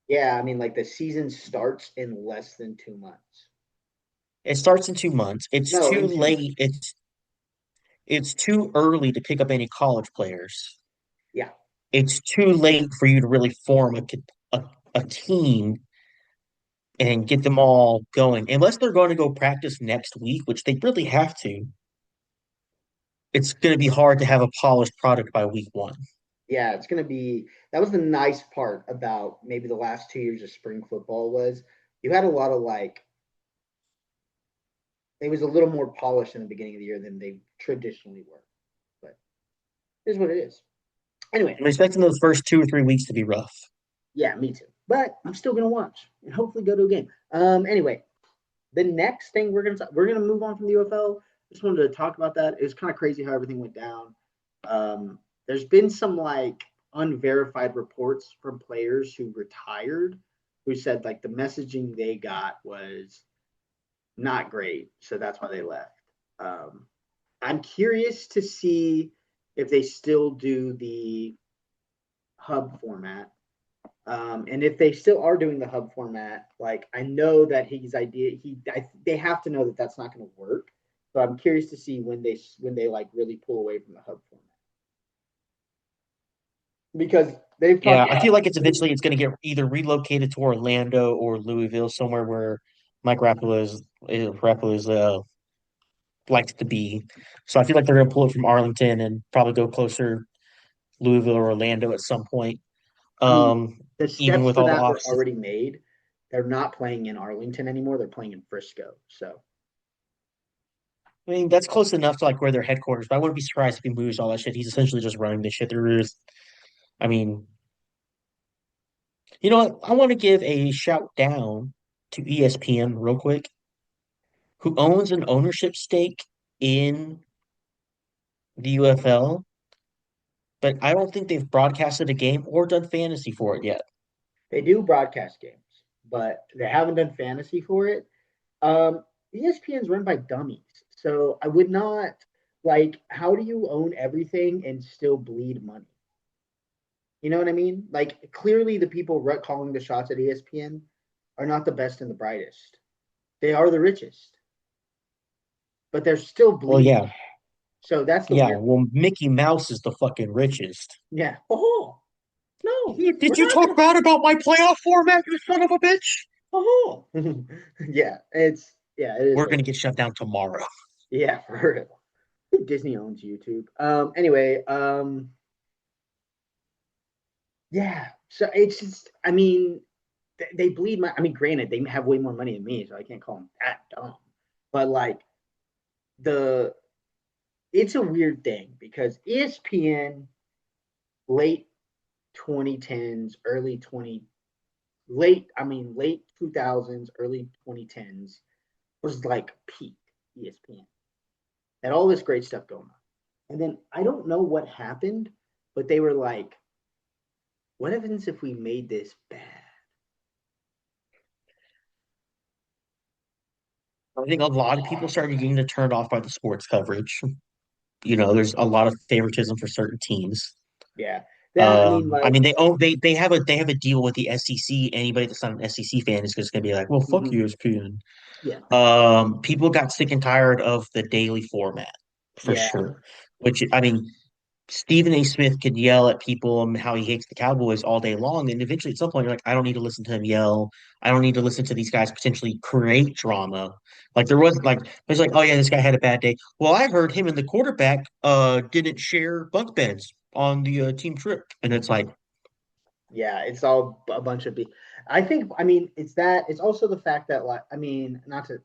Yeah, I mean, like the season starts in less than 2 months. It starts in 2 months. It's No, too in 2 months. late. It's too early to pick up any college players. Yeah, It's too late for you to really form a team and get them all going. Unless they're going to go practice next week, which they really have to, it's going to be hard to have a polished product by week one. yeah, it's gonna be. That was the nice part about maybe the last 2 years of spring football was you had a lot of like it was a little more polished in the beginning of the year than they traditionally were. But it is what it is. Anyway, I'm expecting those first 2 or 3 weeks to be rough. yeah, me too. But I'm still gonna watch and hopefully go to a game. Anyway, the next thing we're gonna move on from the UFL. Just wanted to talk about that. It was kind of crazy how everything went down. There's been some like unverified reports from players who retired who said like the messaging they got was not great, so that's why they left. Um, I'm curious to see if they still do the hub format. And if they still are doing the hub format, like I know that they have to know that that's not going to work. So I'm curious to see when they like really pull away from the hub format because they've Yeah, talked I feel about like it's going to get either relocated to Orlando or Louisville, somewhere where Mike Rapala is likes to be. So I feel like they're going to pull it from Arlington and probably go closer Louisville or Orlando at some point. I mean, Um, the even steps with for all the that were offices. already made. They're not playing in Arlington anymore. They're playing in Frisco. So I mean, that's close enough to like where their headquarters, but I wouldn't be surprised if he moves all that shit. He's essentially just running this shit. I mean, you know what? I want to give a shout down to ESPN real quick, who owns an ownership stake in the UFL, but I don't think they've broadcasted a game or done fantasy for it yet. they do broadcast games, but they haven't done fantasy for it. ESPN's run by dummies. So I would not like, how do you own everything and still bleed money? You know what I mean? Like, clearly the people calling the shots at ESPN are not the best and the brightest. They are the richest, but they're still Well, bleeding yeah, money. So that's the yeah. weird. Well, Mickey Mouse is the fucking richest. Yeah. Oh, no, Did we're you not talk gonna. bad about my playoff format, you son of a bitch? Oh, yeah. It is We're what gonna it get is. shut down tomorrow. Yeah, for real. Disney owns YouTube. Anyway, yeah. So it's just, I mean, they bleed my. I mean, granted, they have way more money than me, so I can't call them that dumb. But like the, it's a weird thing because ESPN late 2010s, late 2000s, early 2010s was like peak ESPN. Had all this great stuff going on. And then I don't know what happened, but they were like, what happens if we made this bad? I think a lot of people started getting turned off by the sports coverage. You know, there's a lot of favoritism for certain teams. Yeah. That, I mean, I like, mean, they have a deal with the SEC. Anybody that's not an SEC fan is just gonna be like, well, fuck mhm, ESPN. yeah. People got sick and tired of the daily format for Yeah. sure. Which I mean, Stephen A. Smith could yell at people and how he hates the Cowboys all day long, and eventually, at some point, you're like, I don't need to listen to him yell. I don't need to listen to these guys potentially create drama. Like there was like there's like, oh yeah, this guy had a bad day. Well, I heard him and the quarterback didn't share bunk beds on the team trip, and it's like, Yeah. It's all a bunch of I think, I mean, it's that, it's also the fact that, like, I mean, not to,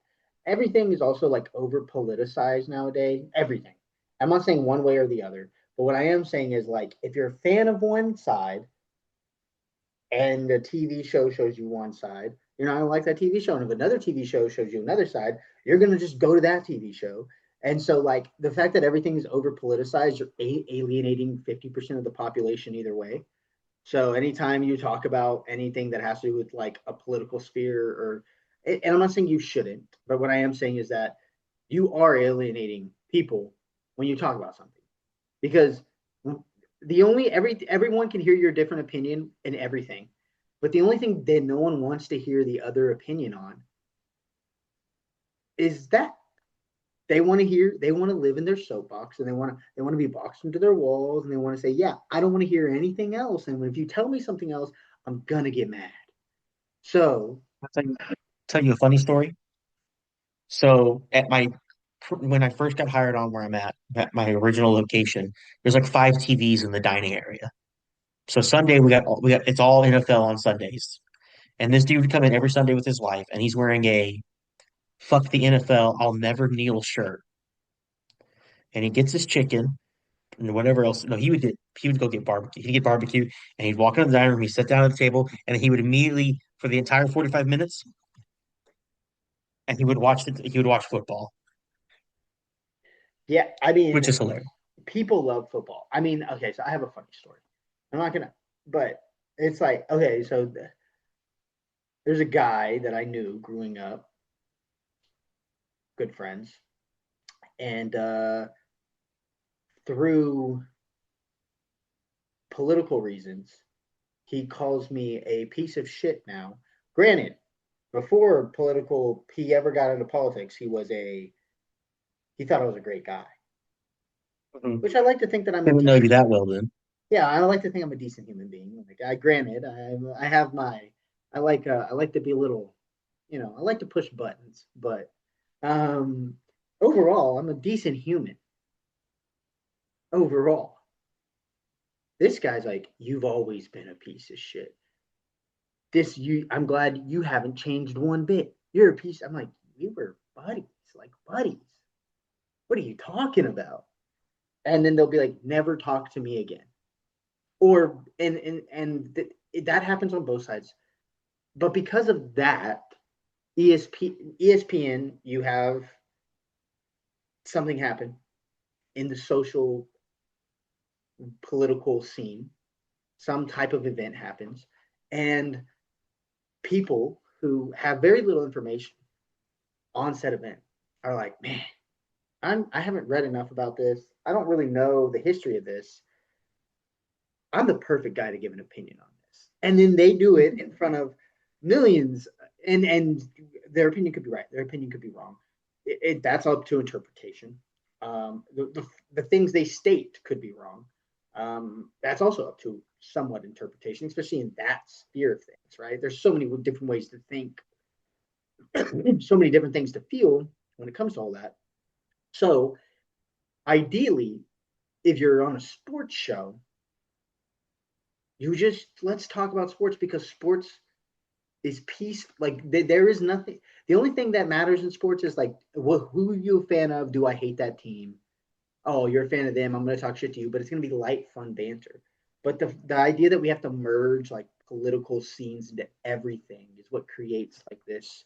everything is also like over politicized nowadays. Everything. I'm not saying one way or the other, but what I am saying is like, if you're a fan of one side, and the TV show shows you one side, you're not gonna like that TV show. And if another TV show shows you another side, you're gonna just go to that TV show. And so, like the fact that everything is over politicized, you're alienating 50% of the population either way. So anytime you talk about anything that has to do with like a political sphere, or, and I'm not saying you shouldn't, but what I am saying is that you are alienating people when you talk about something, because the only everyone can hear your different opinion in everything, but the only thing that no one wants to hear the other opinion on is that they want to live in their soapbox, and they want to be boxed into their walls, and they want to say, yeah, I don't want to hear anything else, and if you tell me something else, I'm gonna get mad. So I'll tell you a funny story. So when I first got hired on where I'm at my original location, there's like five TVs in the dining area. So Sunday we got it's all NFL on Sundays. And this dude would come in every Sunday with his wife, and he's wearing a "fuck the NFL, I'll never kneel" shirt. And he gets his chicken and whatever else. No, he would go get barbecue. He'd get barbecue, and he'd walk into the dining room. He'd sit down at the table, and he would immediately for the entire 45 minutes, and he would watch football, yeah, I mean, which is hilarious. people love football. I mean, okay, so I have a funny story. I'm not gonna, but it's like, okay, so there's a guy that I knew growing up, good friends, and through political reasons, he calls me a piece of shit now. Granted, before he ever got into politics, he thought I was a great guy, Mhm. which I like to think that I'm a Didn't know you decent. that well then. Yeah, I like to think I'm a decent human being. Like, granted, I have my, I like to be a little, I like to push buttons, but, um, Overall, I'm a decent human. Overall, this guy's like, you've always been a piece of shit. I'm glad you haven't changed one bit. You're a piece. I'm like, we were buddies, like buddies. What are you talking about? And then they'll be like, never talk to me again. Or that happens on both sides. But because of that, ESPN, you have something happen in the social political scene, some type of event happens, and people who have very little information on said event are like, man, I haven't read enough about this. I don't really know the history of this. I'm the perfect guy to give an opinion on this. And then they do it in front of millions, and their opinion could be right. Their opinion could be wrong. That's up to interpretation. The things they state could be wrong. That's also up to somewhat interpretation, especially in that sphere of things, right? There's so many different ways to think, so many different things to feel when it comes to all that. So, ideally, if you're on a sports show, you just let's talk about sports because sports is peace. Like there is nothing. The only thing that matters in sports is like, who are you a fan of? Do I hate that team? Oh, you're a fan of them. I'm going to talk shit to you, but it's going to be light, fun banter. But the idea that we have to merge like political scenes into everything is what creates like this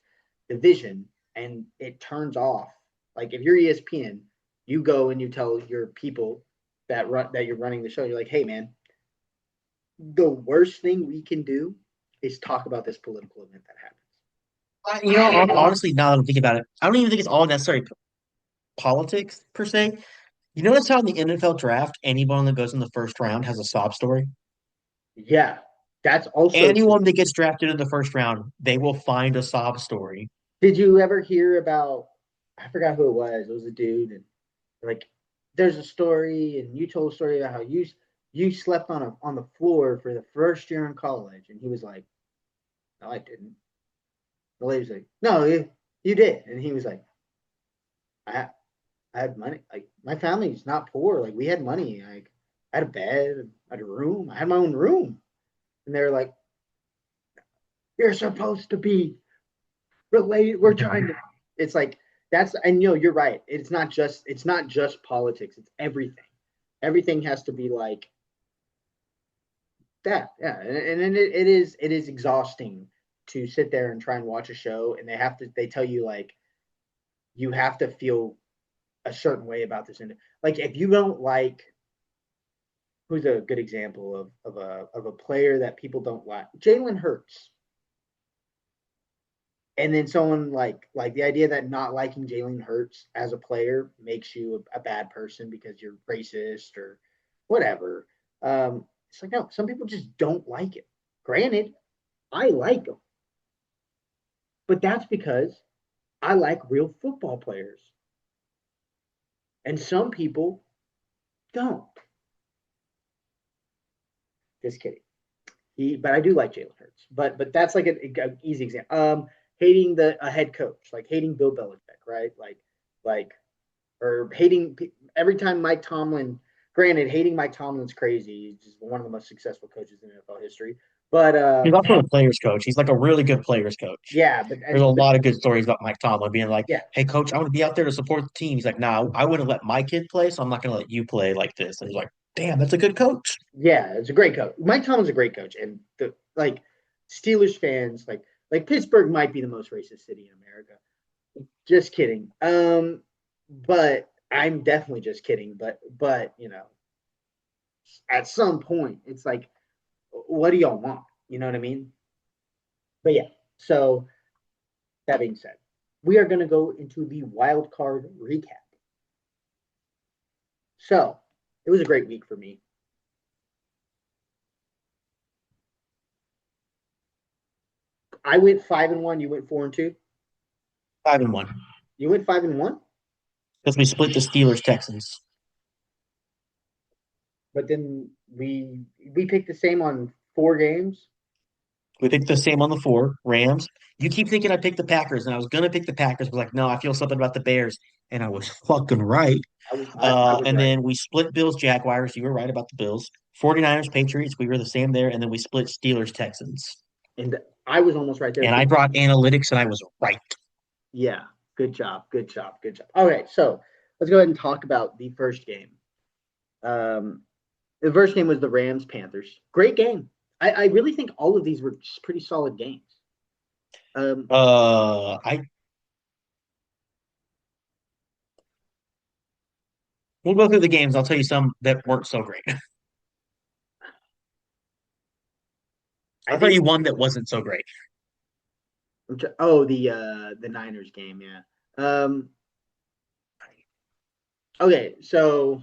division, and it turns off. Like if you're ESPN, you go and you tell your people that you're running the show. You're like, hey man, the worst thing we can do is talk about this political event that happens. Honestly, now that I'm thinking about it, I don't even think it's all necessary politics per se. You notice how in the NFL draft, anyone that goes in the first round has a sob story? Yeah, that's also true. Anyone that gets drafted in the first round, they will find a sob story. Did you ever hear about? I forgot who it was. It was a dude, and like, there's a story, and you told a story about how you slept on the floor for the first year in college, and he was like, "No, I didn't." The lady was like, "No, you did," and he was like, "I I had money. Like my family's not poor. Like we had money. Like I had a bed, I had a room. I had my own room." And they're like, "You're supposed to be related. We're trying to." It's like that's and you're right. It's not just politics. It's everything. Everything has to be like that. Yeah, and it is exhausting to sit there and try and watch a show, and they tell you like you have to feel a certain way about this. And like if you don't like, who's a good example of a player that people don't like? Jalen Hurts. And then someone like the idea that not liking Jalen Hurts as a player makes you a bad person because you're racist or whatever. It's like no, some people just don't like it. Granted, I like them, but that's because I like real football players, and some people don't. Just kidding. But I do like Jalen Hurts. But that's like an easy example. Hating a head coach, like hating Bill Belichick, right? Like or hating every time Mike Tomlin. Granted, hating Mike Tomlin's crazy. He's just one of the most successful coaches in NFL history. But He's also a players coach. He's like a really good players coach. yeah, There's a lot of good stories about Mike Tomlin being like, yeah, "Hey, coach, I want to be out there to support the team." He's like, "No, I wouldn't let my kid play, so I'm not going to let you play like this." And he's like, "Damn, that's a good coach." yeah, it's a great coach. Mike Tomlin's a great coach, and the like Steelers fans like Pittsburgh might be the most racist city in America. Just kidding. But I'm definitely just kidding. But at some point, it's like, what do y'all want? You know what I mean? But yeah. So that being said, we are going to go into the wild card recap. So it was a great week for me. I went 5-1. You went 4-2. 5-1 You went 5-1, because we split the Steelers Texans. but then we picked the same on 4 games. We picked the same on the four Rams. You keep thinking I picked the Packers, and I was gonna pick the Packers, but like, no, I feel something about the Bears. and I was fucking right. I was And right. then we split Bills Jaguars. You were right about the Bills. 49ers Patriots. We were the same there. And then we split Steelers Texans. And I was almost right there And I too. brought analytics, and I was right. Yeah. Good job. Good job. Good job. Okay, so let's go ahead and talk about the first game. Um, the first game was the Rams Panthers. Great game. I really think all of these were just pretty solid games. Um, I We'll go through the games. I'll tell you some that weren't so great. I I'll tell think. you one that wasn't so great. Oh, the Niners game. Yeah. Um, okay, so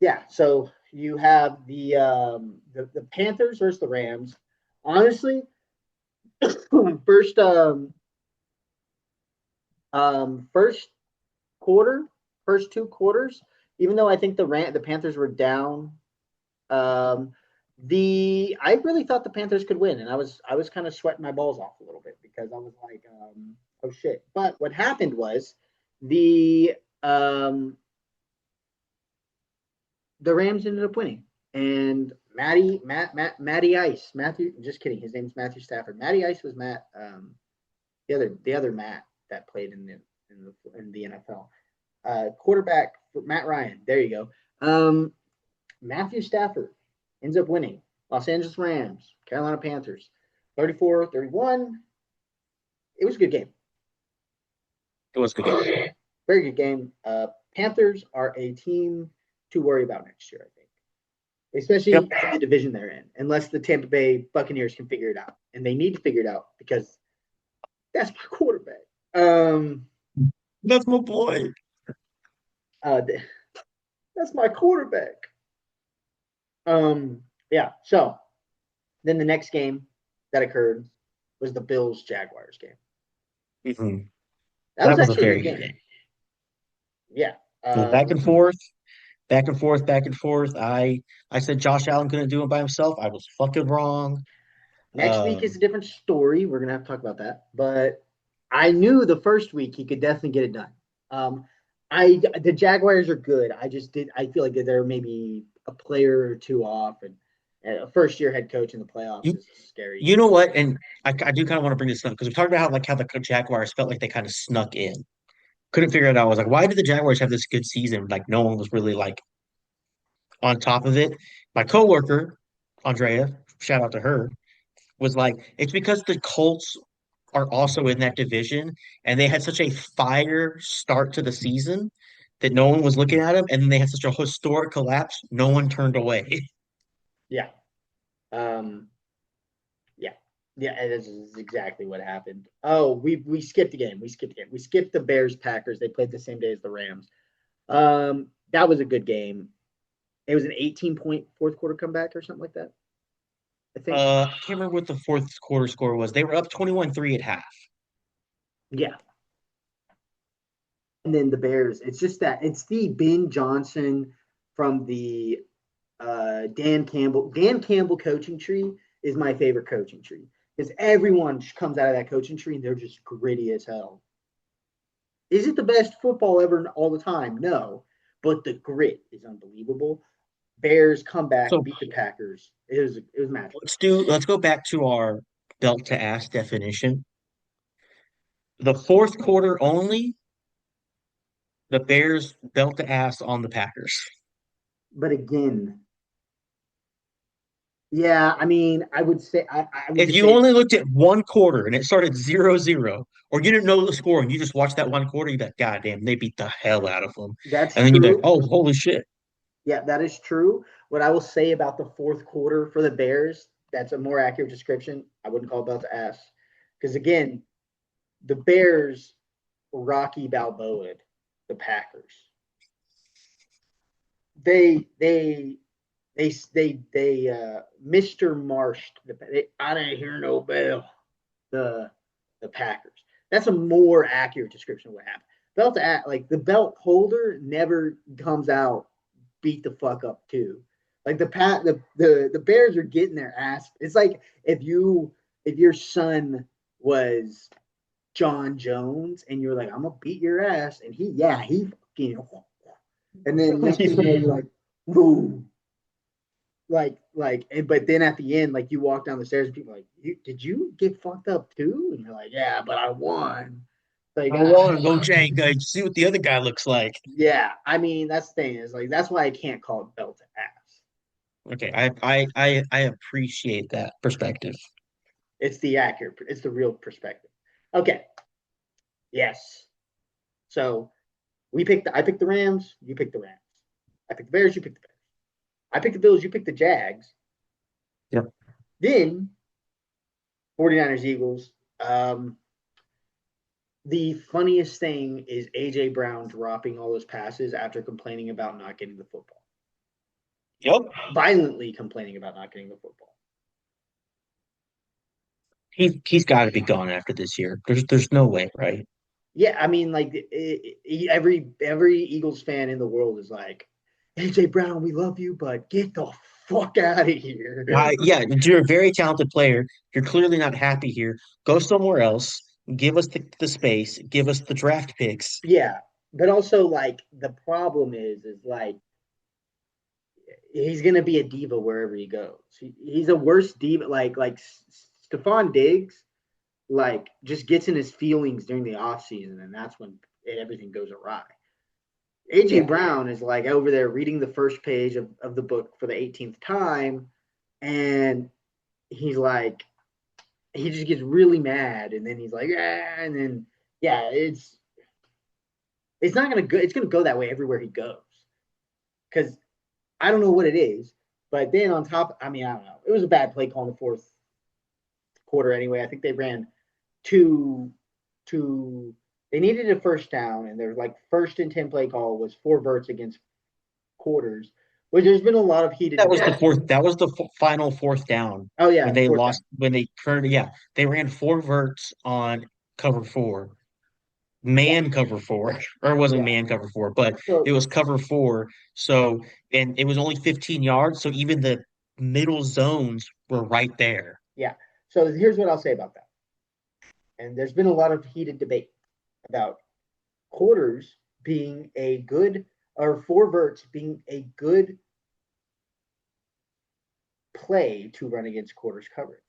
yeah, so you have the Panthers versus the Rams. Honestly, first first quarter, first two quarters, even though I think the Panthers were down, um, the I really thought the Panthers could win, and I was kind of sweating my balls off a little bit because I was like, oh shit. But what happened was the um, the Rams ended up winning, and Matty Ice Matthew. Just kidding. His name's Matthew Stafford. Matty Ice was Matt. The other Matt that played in the NFL. Quarterback Matt Ryan. There you go. Matthew Stafford ends up winning. Los Angeles Rams, Carolina Panthers, 34-31. It was a good game. It was a good game. Very good game. Panthers are a team to worry about next year, I think, especially Yep. in the division they're in, unless the Tampa Bay Buccaneers can figure it out. And they need to figure it out because that's my quarterback. Um, That's my boy. uh, that's my quarterback. Yeah. So then the next game that occurred was the Bills Jaguars game. Mhm. That was That was a actually a very good good game. game. Yeah. It was back and forth, back and forth, back and forth. I said Josh Allen couldn't do it by himself. I was fucking wrong. Next week is a Um, different story. We're gonna have to talk about that. But I knew the first week he could definitely get it done. Um, the Jaguars are good. I feel like they're maybe a player or two off, and a first year head coach in the playoffs you is scary. you know what? And I do kind of want to bring this up because we talked about how the Jaguars felt like they kind of snuck in. Couldn't figure it out. I was like, why did the Jaguars have this good season? Like no one was really like on top of it. My coworker, Andrea, shout out to her, was like, it's because the Colts are also in that division and they had such a fire start to the season that no one was looking at them, and then they had such a historic collapse, no one turned away. Yeah. Um, yeah. Yeah, this is exactly what happened. Oh, we skipped a game. We skipped a game. We skipped the Bears Packers. They played the same day as the Rams. That was a good game. It was an 18-point fourth quarter comeback or something like that, I think. I can't remember what the fourth quarter score was. They were up 21-3 at half. Yeah. And then the Bears, it's just that it's the Ben Johnson from the Dan Campbell. Dan Campbell coaching tree is my favorite coaching tree because everyone comes out of that coaching tree and they're just gritty as hell. Is it the best football ever all the time? No, but the grit is unbelievable. Bears come back, So beat the Packers. It was magical. let's go back to our belt to ass definition. The fourth quarter only, the Bears belt to ass on the Packers. But again, yeah, I mean, I would If just you say only looked at one quarter and it started 0-0, or you didn't know the score and you just watched that one quarter, you'd be like, God damn, they beat the hell out of them. that's And then you'd be like, true. oh, holy shit. Yeah, that is true. What I will say about the fourth quarter for the Bears, that's a more accurate description. I wouldn't call it belt to ass. Because again, the Bears Rocky Balboa, the Packers. They Mr. Marsh. I didn't hear no bell. The the Packers. That's a more accurate description of what happened. Belt to ass, like the belt holder never comes out beat the fuck up too. Like the Bears are getting their ass. It's like if your son was John Jones, and you're like, I'm gonna beat your ass, and he fucking, and then next thing you know, you're like, boom, but then at the end, like you walk down the stairs, and people are like, did you get fucked up too? And you're like, yeah, but I won. Like, I want to go, Jay. Guys, see what the other guy looks like. yeah, I mean, that's the thing is like that's why I can't call it belt to ass. Okay, I appreciate that perspective. It's the real perspective. Okay, yes. So I picked the Rams, you picked the Rams. I picked the Bears, you picked the Bears. I picked the Bills, you picked the Jags. Yep. Then 49ers, Eagles. The funniest thing is AJ Brown dropping all those passes after complaining about not getting the football. Yep. Violently complaining about not getting the football. He's got to be gone after this year. There's no way, right? Yeah, I mean, like every Eagles fan in the world is like, AJ Brown, we love you, but get the fuck out of here. Yeah, you're a very talented player. You're clearly not happy here. Go somewhere else. Give us the space. Give us the draft picks. Yeah, but also like the problem is like he's gonna be a diva wherever he goes. He's a worse diva. Stephon Diggs, like just gets in his feelings during the off season, and that's when everything goes awry. AJ Yeah, Brown is like over there reading the first page of the book for the 18th time, and he's like, he just gets really mad, and then he's like, and then yeah, it's not gonna go. It's gonna go that way everywhere he goes because I don't know what it is, but then on top, I mean, I don't know. It was a bad play call in the fourth quarter anyway. I think they ran two two. They needed a first down, and their like first and 10 play call was 4 verts against quarters, which there's been a lot of heated that was the debate. fourth. That was the final fourth down Oh when yeah, they fourth lost. down. When they turned, yeah, they ran four verts on cover four, Yeah, man cover four, or it wasn't yeah. man cover four, but it So was cover four. So, and it was only 15 yards. So even the middle zones were right there. yeah. So here's what I'll say about that. And there's been a lot of heated debate about quarters being a good or 4 verts being a good play to run against quarters coverage.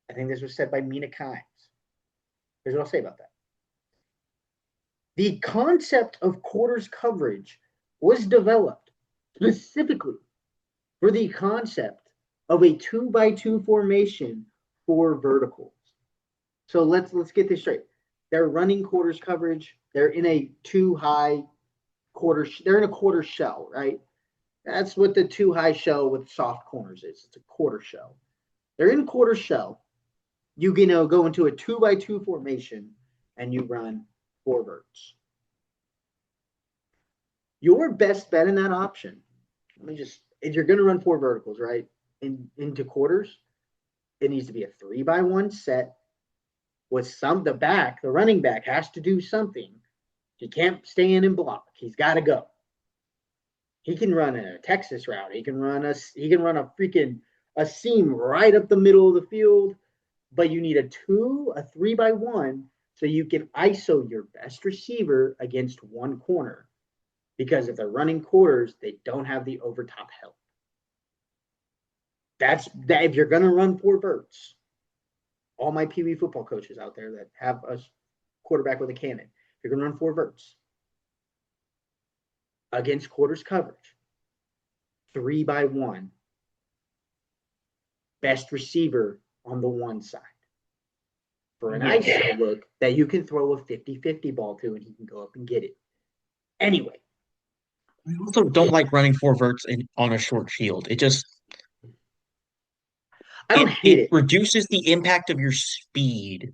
I think this was said by Mina Kimes. Here's what I'll say about that. The concept of quarters coverage was developed specifically for the concept of a 2-by-2 formation for verticals. So let's get this straight. They're running quarters coverage. They're in a two high quarter. They're in a quarter shell, right? That's what the two high shell with soft corners is. It's a quarter shell. They're in quarter shell. You can go into a 2-by-2 formation and you run 4 verts. Your best bet in that option, if you're going to run 4 verticals, right, into quarters, it needs to be a 3-by-1 set with the running back has to do something. He can't stay in and block. He's got to go. He can run a Texas route. He can run a freaking a seam right up the middle of the field, but you need a 3-by-1 so you can ISO your best receiver against one corner. Because if they're running quarters, they don't have the overtop help. That's that. If you're gonna run 4 verts, all my Pee Wee football coaches out there that have a quarterback with a cannon, if you're gonna run 4 verts against quarters coverage, 3-by-1, best receiver on the one side for an Yes. ISO look that you can throw a 50-50 ball to and he can go up and get it. Anyway, I also don't like running four verts on a short field. I don't hate It it. reduces the impact of your speed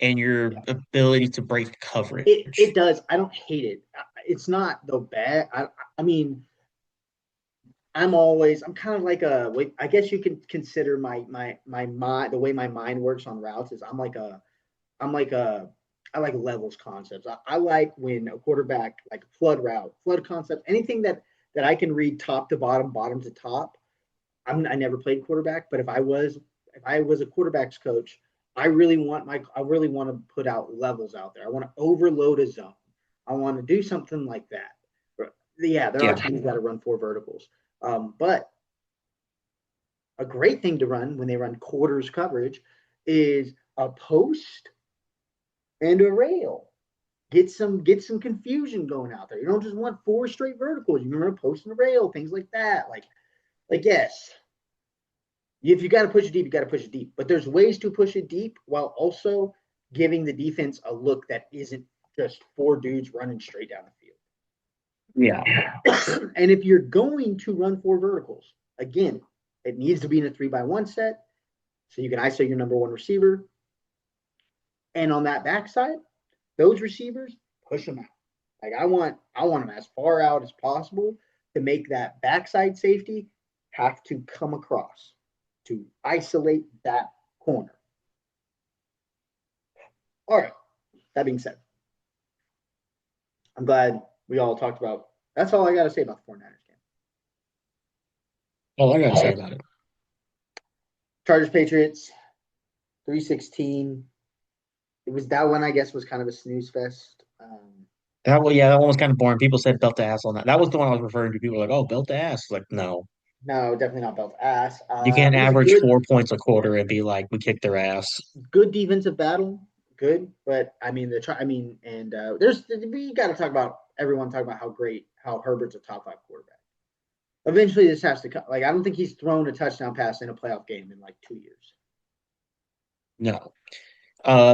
and your ability to break It coverage. does. I don't hate it. It's not the bad. I mean, I'm kind of like I guess you can consider my mind the way my mind works on routes is I'm like a I like levels concepts. I like when a quarterback like flood concept, anything that I can read top to bottom, bottom to top. I never played quarterback, but if I was a quarterback's coach, I really want to put out levels out there. I want to overload a zone. I want to do something like that. Yeah, there are Yeah. teams that run four verticals. But a great thing to run when they run quarters coverage is a post and a rail. Get some confusion going out there. You don't just want four straight verticals. You remember post and a rail, things like that. Like yes, if you got to push it deep, you got to push it deep. But there's ways to push it deep while also giving the defense a look that isn't just four dudes running straight down Yeah. the field. And if you're going to run four verticals, again, it needs to be in a 3-by-1 set so you can ISO your number one receiver. And on that backside, those receivers, push them out. Like I want them as far out as possible to make that backside safety have to come across to isolate that corner. All right. That being said, I'm glad we all talked about. That's all I got to say about the 49ers game. All I got to say about it. Chargers Patriots 316. It was that one, I guess, was kind of a snooze fest. That one was kind of boring. People said belt to ass on that. That was the one I was referring to. People were like, "Oh, belt to ass." Like, no, No, definitely not belt ass. you can't It was a average 4 points a quarter and be like, "We kicked their ass." good defensive battle. Good, but I mean and there's we got to talk about everyone talking about how Herbert's a top five quarterback. Eventually, this has to come. Like I don't think he's thrown a touchdown pass in a playoff game in like 2 years. No.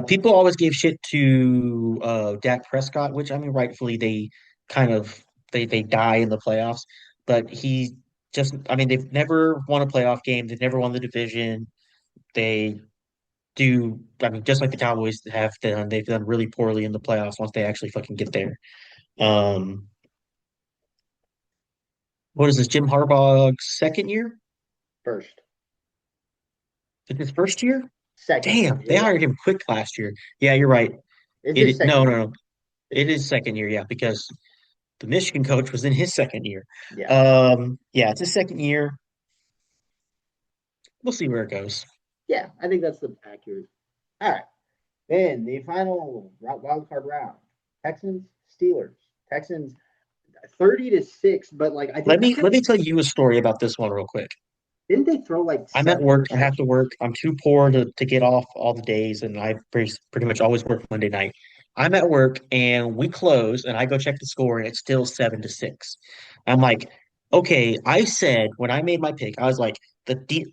People always gave shit to Dak Prescott, which I mean, rightfully they kind of they die in the playoffs, but he just I mean they've never won a playoff game, they've never won the division. They do I mean just like the Cowboys have done, they've done really poorly in the playoffs once they actually fucking get there. Um, what is this, Jim Harbaugh's second year? First, Is it his first year? second, Damn, they you're right. hired him quick last year. Yeah, you're right. It's his No, second no, year. no. It is second year, yeah, because the Michigan coach was in his second year. Yeah, Yeah, it's his second year. We'll see where it goes. yeah. I think that's the accurate. All right. Then the final wild card round: Texans Steelers. Texans 30-6, but like I Let kept me tell you a story about this one real quick. didn't they throw like I'm at seven work. I have to interceptions? work. I'm too poor to get off all the days, and I pretty much always work Monday night. I'm at work, and we close, and I go check the score, and it's still 7-6. I'm like, okay. I said when I made my pick, I was like,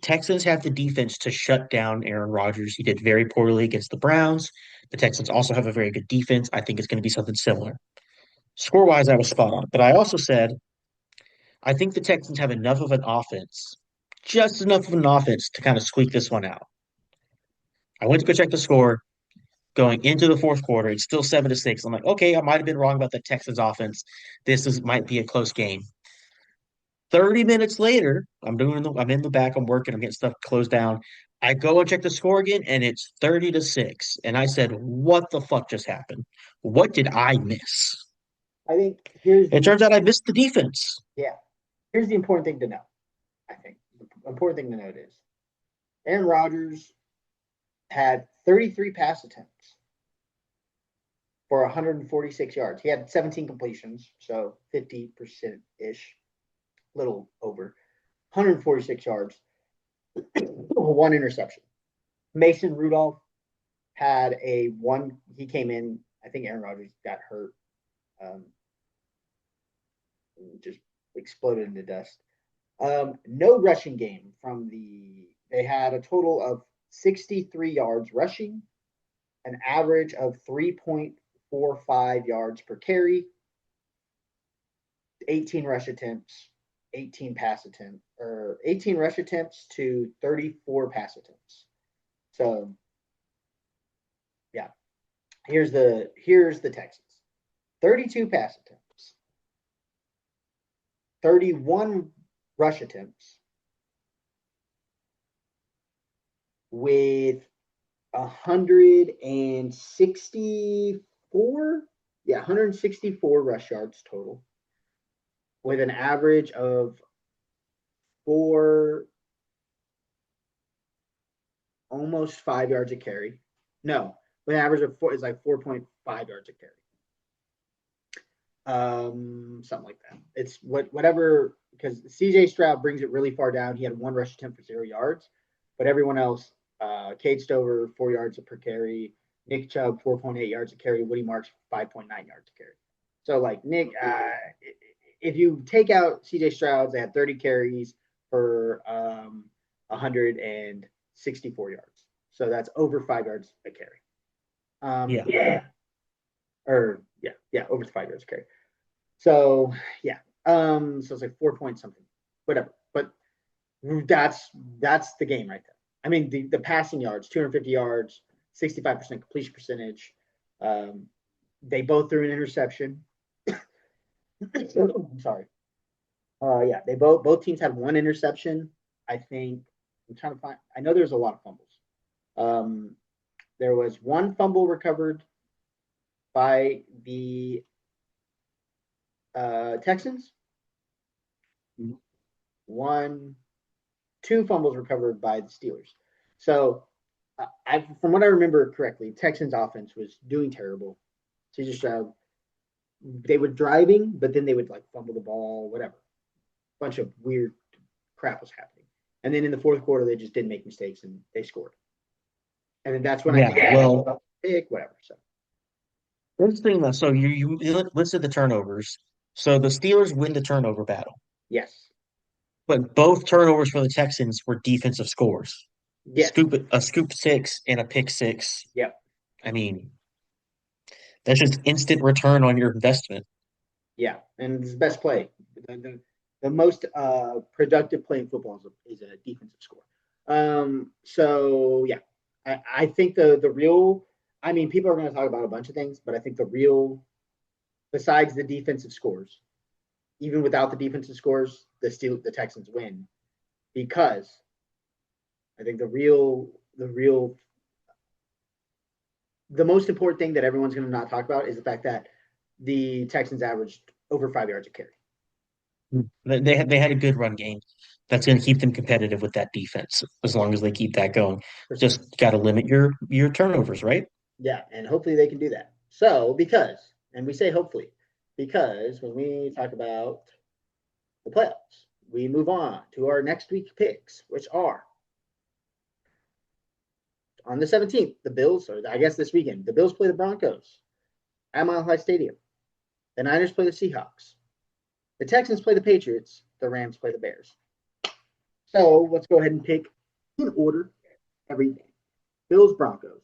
Texans have the defense to shut down Aaron Rodgers. He did very poorly against the Browns. The Texans also have a very good defense. I think it's going to be something similar. Score wise, I was spot on, but I also said I think the Texans have enough of an offense, just enough of an offense to kind of squeak this one out. I went to go check the score going into the fourth quarter. It's still 7-6. I'm like, okay, I might have been wrong about the Texans offense. Might be a close game. 30 minutes later, I'm in the back, I'm working, I'm getting stuff closed down. I go and check the score again, and it's 30-6. And I said, what the fuck just happened? What did I miss? I think here's It the turns out I missed the defense. yeah. Here's the important thing to know. I think the important thing to note is Aaron Rodgers had 33 pass attempts for 146 yards. He had 17 completions, so 50% ish, little over 146 yards, one interception. Mason Rudolph had a one. He came in. I think Aaron Rodgers got hurt, um, just exploded into dust. No rushing game from the. They had a total of 63 yards rushing, an average of 3.45 yards per carry, 18 rush attempts, 18 pass attempts, or 18 rush attempts to 34 pass attempts. So yeah, here's the Texans. 32 pass attempts, 31 rush attempts with 164, yeah, 164 rush yards total with an average of four almost 5 yards a carry. No, with an average of four is like 4.5 yards a carry. Something like that. It's whatever because CJ Stroud brings it really far down. He had one rush attempt for 0 yards, but everyone else, Cade Stover 4 yards per carry, Nick Chubb 4.8 yards a carry, Woody Marks 5.9 yards a carry. So like Nick, if you take out CJ Stroud, they had 30 carries for 164 yards. So that's over 5 yards a carry. Yeah. Yeah, or yeah, over 5 yards a carry. So yeah, so it's like 4 point something, whatever. But that's the game right there. I mean, the passing yards, 250 yards, 65% completion percentage. Um, they both threw an interception. I'm sorry. Yeah, they both teams had one interception. I think I'm trying to find. I know there's a lot of fumbles. Um, there was one fumble recovered by the Texans. One, two fumbles recovered by the Steelers. So, from what I remember correctly, Texans offense was doing terrible. So just they were driving, but then they would like fumble the ball, whatever. Bunch of weird crap was happening. And then in the fourth quarter, they just didn't make mistakes and they scored. And then that's when I Yeah. think Well, pick whatever. So here's the thing though. So you listed the turnovers. So the Steelers win the turnover battle, yes, but both turnovers for the Texans were defensive scores. yes, A scoop six and a pick six. yep, I mean, that's just instant return on your investment. yeah. And it's the best play. The most productive play in football is a defensive score. So yeah, I think the real. I mean, people are going to talk about a bunch of things, but I think the real, besides the defensive scores, even without the defensive scores, the Texans win because I think the most important thing that everyone's going to not talk about is the fact that the Texans averaged over 5 yards a carry. They had a good run game. That's going to keep them competitive with that defense as long as they keep that going. Just got to limit your turnovers, right? Yeah, and hopefully they can do that. So, and we say hopefully, because when we talk about the playoffs, we move on to our next week picks, which are on the 17th, the Bills, or I guess this weekend, the Bills play the Broncos at Mile High Stadium. The Niners play the Seahawks. The Texans play the Patriots. The Rams play the Bears. So let's go ahead and pick in order everything. Bills, Broncos.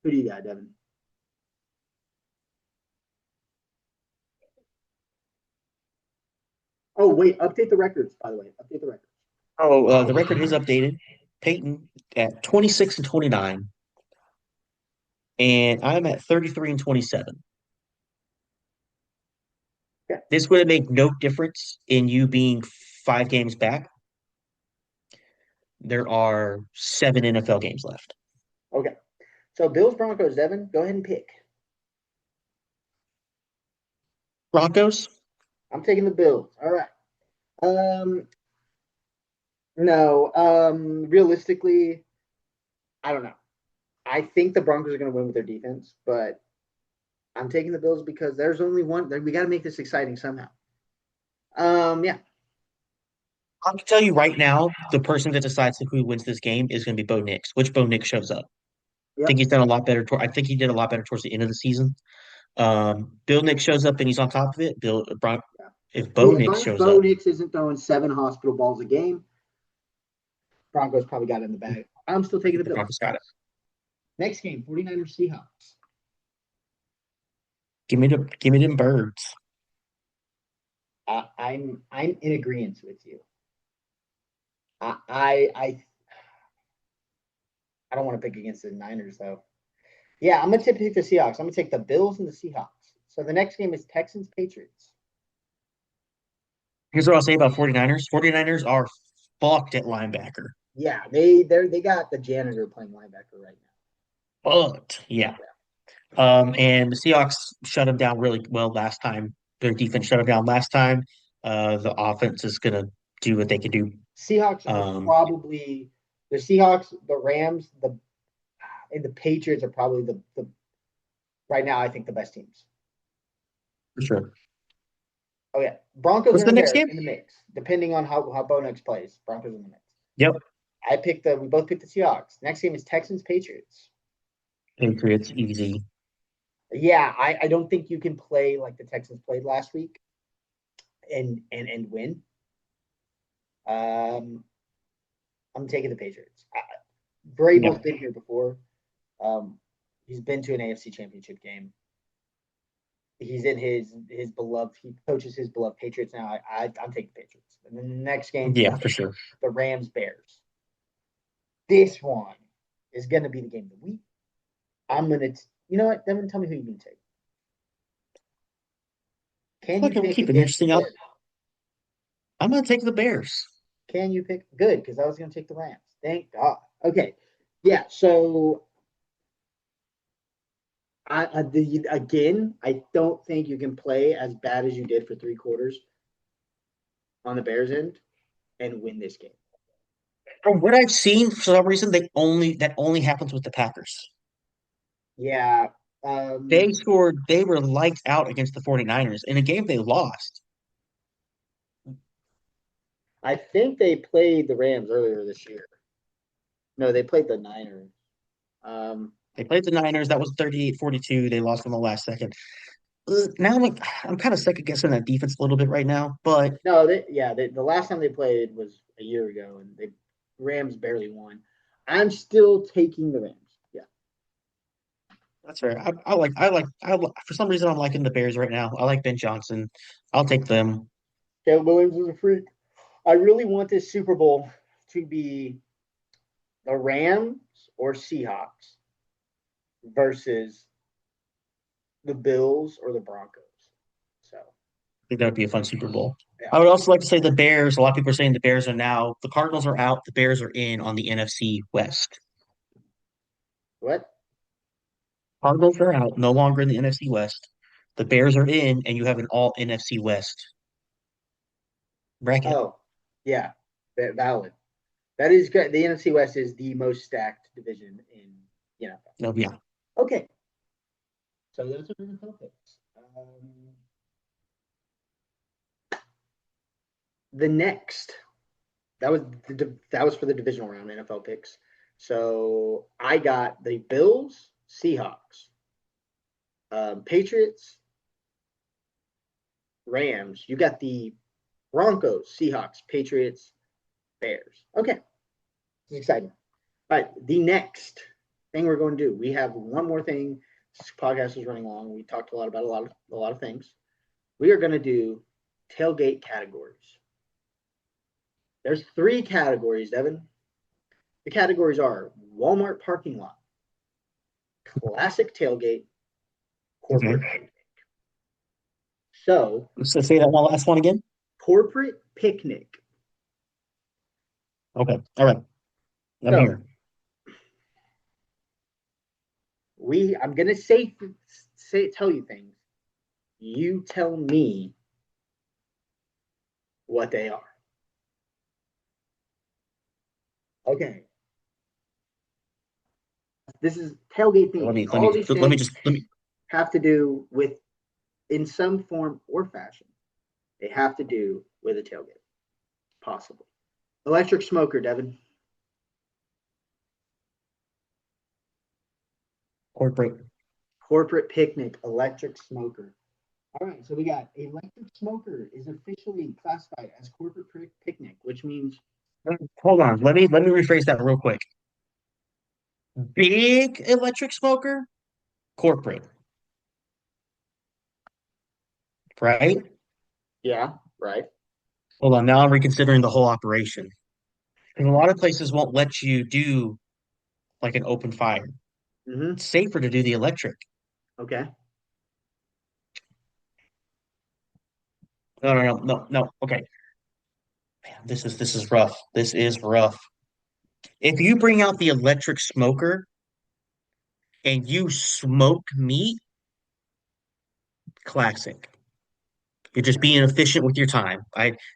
Who do you got, Devin? Oh, wait. Update the records, by the way. Update the records. Oh, the record is updated. Peyton at 26 and 29, and I'm at 33 and 27. Okay. This would make no difference in you being 5 games back. There are 7 NFL games left. Okay. So Bills, Broncos, Devin, go ahead and pick. Broncos? I'm taking the Bills. All right. Um, no. Realistically, I don't know. I think the Broncos are going to win with their defense, but I'm taking the Bills because there's only one. We got to make this exciting somehow. Yeah. I can tell you right now, the person that decides who wins this game is going to be Bo Nix. Which Bo Nix shows up? I think Yep. he's done a lot better. I think he did a lot better towards the end of the season. Bill Nix shows up and he's on top of it. Yeah. If Bo As Nix long as shows Bo up, Nix isn't throwing 7 hospital balls a game, Broncos probably got it in the bag. I'm still I taking think the the Bills. Broncos got it. Next game, 49ers Seahawks. Give me them birds. I'm in agreement with you. I I I, I don't want to pick against the Niners though. Yeah, I'm gonna pick the Seahawks. I'm gonna take the Bills and the Seahawks. So the next game is Texans Patriots. Here's what I'll say about 49ers. 49ers are fucked at linebacker. Yeah, they got the janitor playing linebacker right Fucked. Yeah. now. And the Seahawks shut them down really well last time. Their defense shut them down last time. The offense is gonna do what they can do. Seahawks are Um, probably. The Seahawks, the Rams, the Patriots are probably the right now. I think the best teams. For sure. Oh yeah, Broncos What's are the in next there game? in the mix, depending on how Bo Nix plays. Broncos in the mix. Yep. We both picked the Seahawks. Next game is Texans Patriots. Patriots, easy. Yeah, I don't think you can play like the Texans played last week and win. Um, I'm taking the Patriots. Yeah. Vrabel's been here before. Um, he's been to an AFC Championship game. He's in his beloved. He coaches his beloved Patriots now. I'm taking the Patriots. And then the next game, Yeah, for sure. the Rams Bears. This one is going to be the game of the week. I'm gonna. You know what, Devin? Tell me who you can take. Can you Okay, we'll pick keep it against the interesting. Bears? I'm gonna take the Bears. Can you pick? Good, because I was going to take the Rams. Thank God. Okay. Yeah. So again, I don't think you can play as bad as you did for 3 quarters on the Bears end and win this game. From what I've seen, for some reason, that only happens with the Packers. Yeah. They were lights out against the 49ers in a game they lost. I think they played the Rams earlier this year. No, they played the Niners. Um, They played the Niners. That was 38-42. They lost on the last second. Now I'm kind of second guessing that defense a little bit right now, but no, the last time they played was a year ago, and the Rams barely won. I'm still taking the Rams. Yeah. that's fair. For some reason, I'm liking the Bears right now. I like Ben Johnson. I'll take them. Caleb Williams is a freak. I really want this Super Bowl to be the Rams or Seahawks versus the Bills or the Broncos. So Think that would be a fun Super Bowl. yeah. I would also like to say the Bears. A lot of people are saying the Bears are now, the Cardinals are out, the Bears are in on the NFC West. What? Cardinals are out, no longer in the NFC West. The Bears are in, and you have an all NFC West bracket. Oh, yeah, valid. That is good. The NFC West is the most stacked division in No, yeah. Okay, so those are the NFL picks. The next that was for the divisional round NFL picks. So I got the Bills, Seahawks, Patriots, Rams. You got the Broncos, Seahawks, Patriots, Bears. Okay, this is exciting. All right, the next thing we're going to do, we have one more thing. This podcast is running long. We talked a lot about a lot of things. We are going to do tailgate categories. There's 3 categories, Devin. The categories are Walmart parking lot, classic tailgate, Okay. corporate picnic. So, So say that one last one again. corporate picnic. Okay. All right. I'm So, here. I'm gonna tell you things. You tell me what they are. Okay. This is tailgate themed. All these things Let me. have to do with, in some form or fashion, they have to do with a tailgate, possibly. Electric smoker, Devin. Corporate. Corporate picnic, electric smoker. All right, so we got electric smoker is officially classified as corporate picnic, which means Hold on. Let me rephrase that real quick. Big electric smoker, corporate, right? yeah, right. Hold on. Now I'm reconsidering the whole operation. Because a lot of places won't let you do like an open fire. Mm-hmm. It's safer to do the electric. Okay. No. Okay. Man, this is rough. This is rough. If you bring out the electric smoker and you smoke meat, classic. You're just being efficient with your time.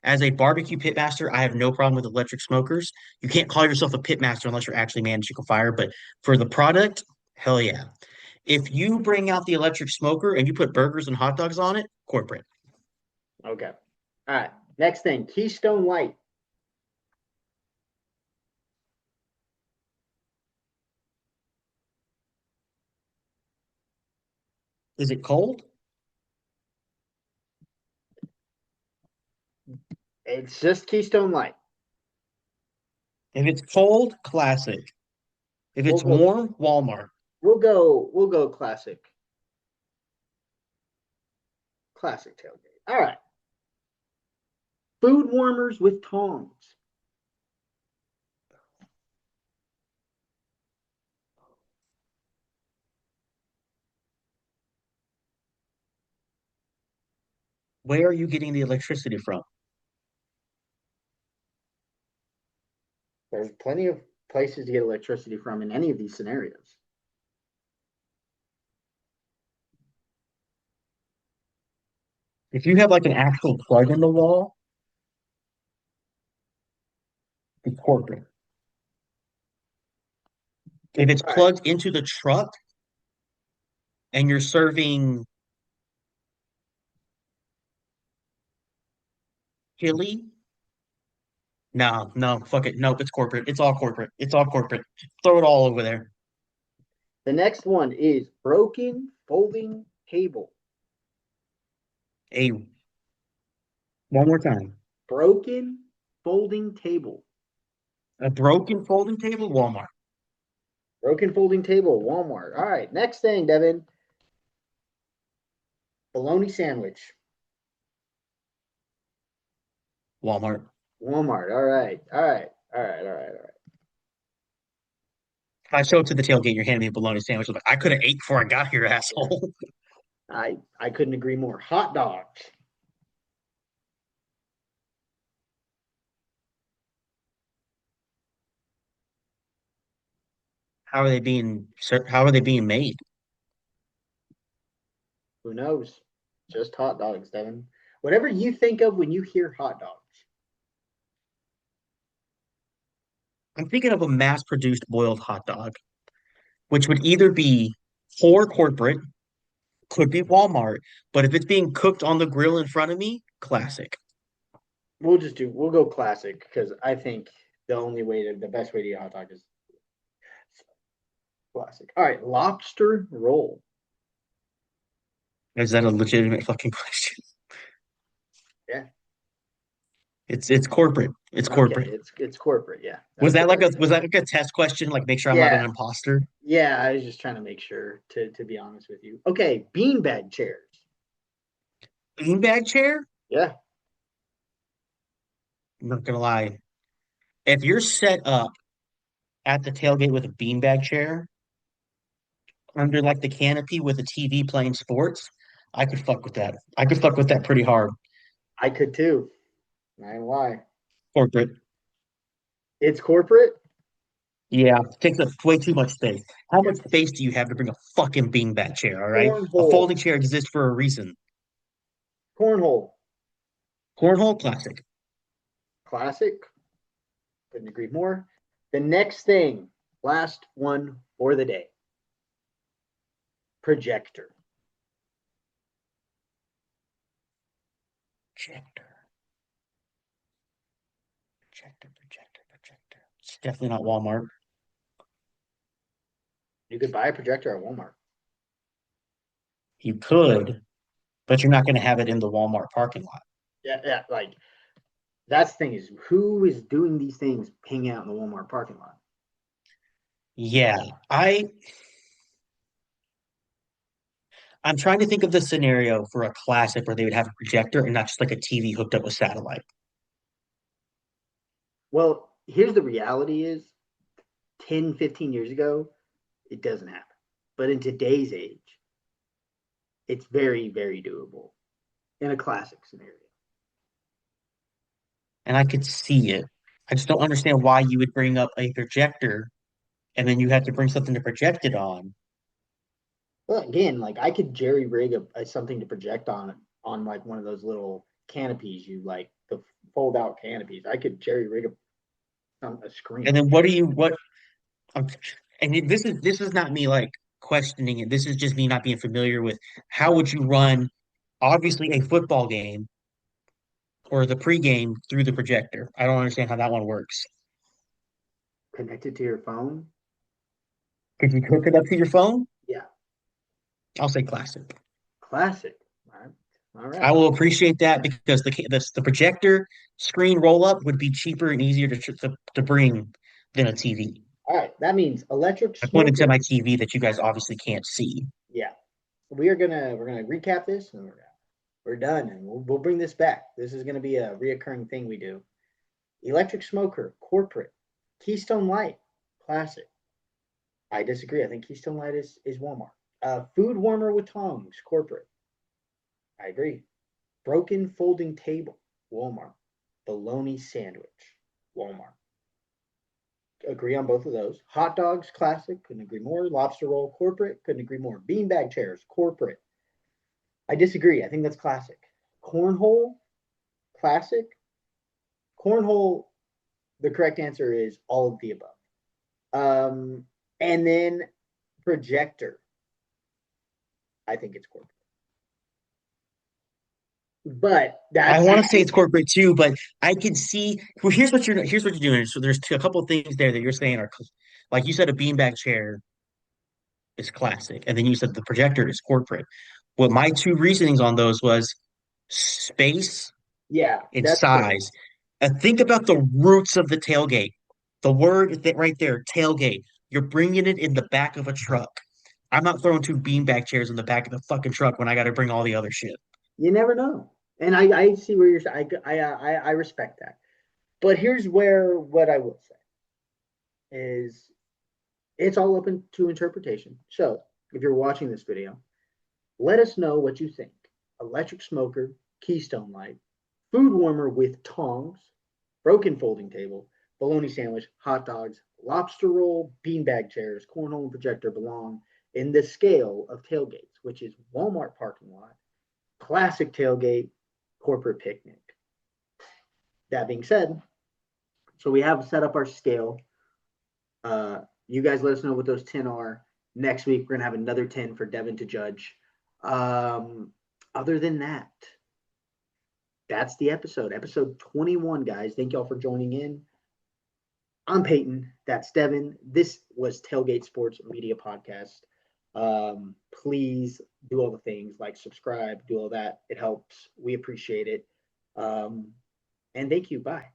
As a barbecue pitmaster, I have no problem with electric smokers. You can't call yourself a pitmaster unless you're actually managing a fire, but for the product, hell yeah. If you bring out the electric smoker and you put burgers and hot dogs on it, corporate. Okay. All right. Next thing, Keystone Light. Is it cold? It's just Keystone Light. If it's cold, classic. If We'll it's go. warm, Walmart. We'll go classic. Classic tailgate. All right. Food warmers with tongs. Where are you getting the electricity from? There's plenty of places to get electricity from in any of these scenarios. If you have like an actual plug in the wall, it's corporate. If it's All right. plugged into the truck and you're serving chili, no, no, fuck it. Nope, it's corporate. It's all corporate. It's all corporate. Throw it all over there. The next one is broken folding table. A one more time. Broken folding table. A broken folding table, Walmart. Broken folding table, Walmart. All right. Next thing, Devin. Bologna sandwich. Walmart. Walmart. All right. All right. All right. All right. All right. I show up to the tailgate, you're handing me a bologna sandwich. I'm like, I could have ate before I got here, asshole. I couldn't agree more. Hot dogs. How are they being made? Who knows? Just hot dogs, Devin. Whatever you think of when you hear hot dogs. I'm thinking of a mass-produced boiled hot dog, which would either be for corporate, could be Walmart, but if it's being cooked on the grill in front of me, classic. We'll go classic because I think the best way to eat a hot dog is classic. All right, lobster roll. Is that a legitimate fucking question? Yeah. It's corporate. It's Okay, corporate. it's corporate. Yeah, that's the best Was way. that like a test question? Like make sure I'm not an Yeah, imposter? yeah. I was just trying to make sure to be honest with you. Okay, beanbag chairs. Beanbag chair? Yeah, I'm not gonna lie. If you're set up at the tailgate with a beanbag chair under like the canopy with a TV playing sports, I could fuck with that. I could fuck with that pretty hard. I could too. Not gonna lie. Corporate. It's corporate. Yeah, takes up way too much space. How much space do you have to bring a fucking beanbag chair, all right? A Cornhole. folding chair exists for a reason. Cornhole. Cornhole classic. Classic. Couldn't agree more. The next thing, last one for the day. Projector. Projector. Projector. It's definitely not Walmart. You could buy a projector at Walmart. You could, but you're not going to have it in the Walmart parking lot. Yeah, yeah. Like that's the thing is who is doing these things hanging out in the Walmart parking lot? Yeah, I'm trying to think of the scenario for a classic where they would have a projector and not just like a TV hooked up with satellite. Well, here's the reality is 10, 15 years ago, it doesn't happen. But in today's age, it's very, very doable in a classic scenario. And I could see it. I just don't understand why you would bring up a projector and then you have to bring something to project it on. Well, again, like I could jerry rig something to project on on like one of those little canopies, the fold out canopies. I could jerry rig a And screen. then um, and this is not me like questioning it. This is just me not being familiar with how would you run obviously a football game or the pregame through the projector. I don't understand how that one works. Connected to your phone. Could you hook it up to your phone? Yeah, I'll say classic. classic. All right. All I right. will appreciate that because the projector screen roll up would be cheaper and easier to bring than a TV. All right. That means electric I pointed to smoker. my TV that you guys obviously can't see. Yeah. We're gonna recap this and we're done and we'll bring this back. This is gonna be a reoccurring thing we do. Electric smoker, corporate, Keystone Light, classic. I disagree. I think Keystone Light is Walmart. Food warmer with tongs, corporate. I agree. Broken folding table, Walmart. Bologna sandwich, Walmart. Agree on both of those. Hot dogs, classic. Couldn't agree more. Lobster roll, corporate. Couldn't agree more. Beanbag chairs, corporate. I disagree. I think that's classic. Cornhole, classic. Cornhole, the correct answer is all of the above. And then projector, I think it's corporate. But I that's want to say it's corporate too, but I can see. Well, here's what you're doing. So there's a couple of things there that you're saying are like you said, a beanbag chair is classic, and then you said the projector is corporate. What my two reasonings on those was space yeah, and that's fair. size. And think about the roots of the tailgate. The word that right there, tailgate. You're bringing it in the back of a truck. I'm not throwing two beanbag chairs in the back of the fucking truck when I got to bring all the other shit. You never know. And I see where you're. I respect that. But here's where what I will say is it's all open to interpretation. So if you're watching this video, let us know what you think. Electric smoker, Keystone Light, food warmer with tongs, broken folding table, bologna sandwich, hot dogs, lobster roll, beanbag chairs, cornhole, and projector belong in the scale of tailgates, which is Walmart parking lot, classic tailgate, corporate picnic. That being said, so we have set up our scale. You guys let us know what those 10 are. Next week, we're going to have another 10 for Devin to judge. Other than that, that's the episode 21, guys. Thank y'all for joining in. I'm Peyton. That's Devin. This was Tailgate Sports Media Podcast. Please do all the things like subscribe, do all that. It helps. We appreciate it. And thank you. Bye.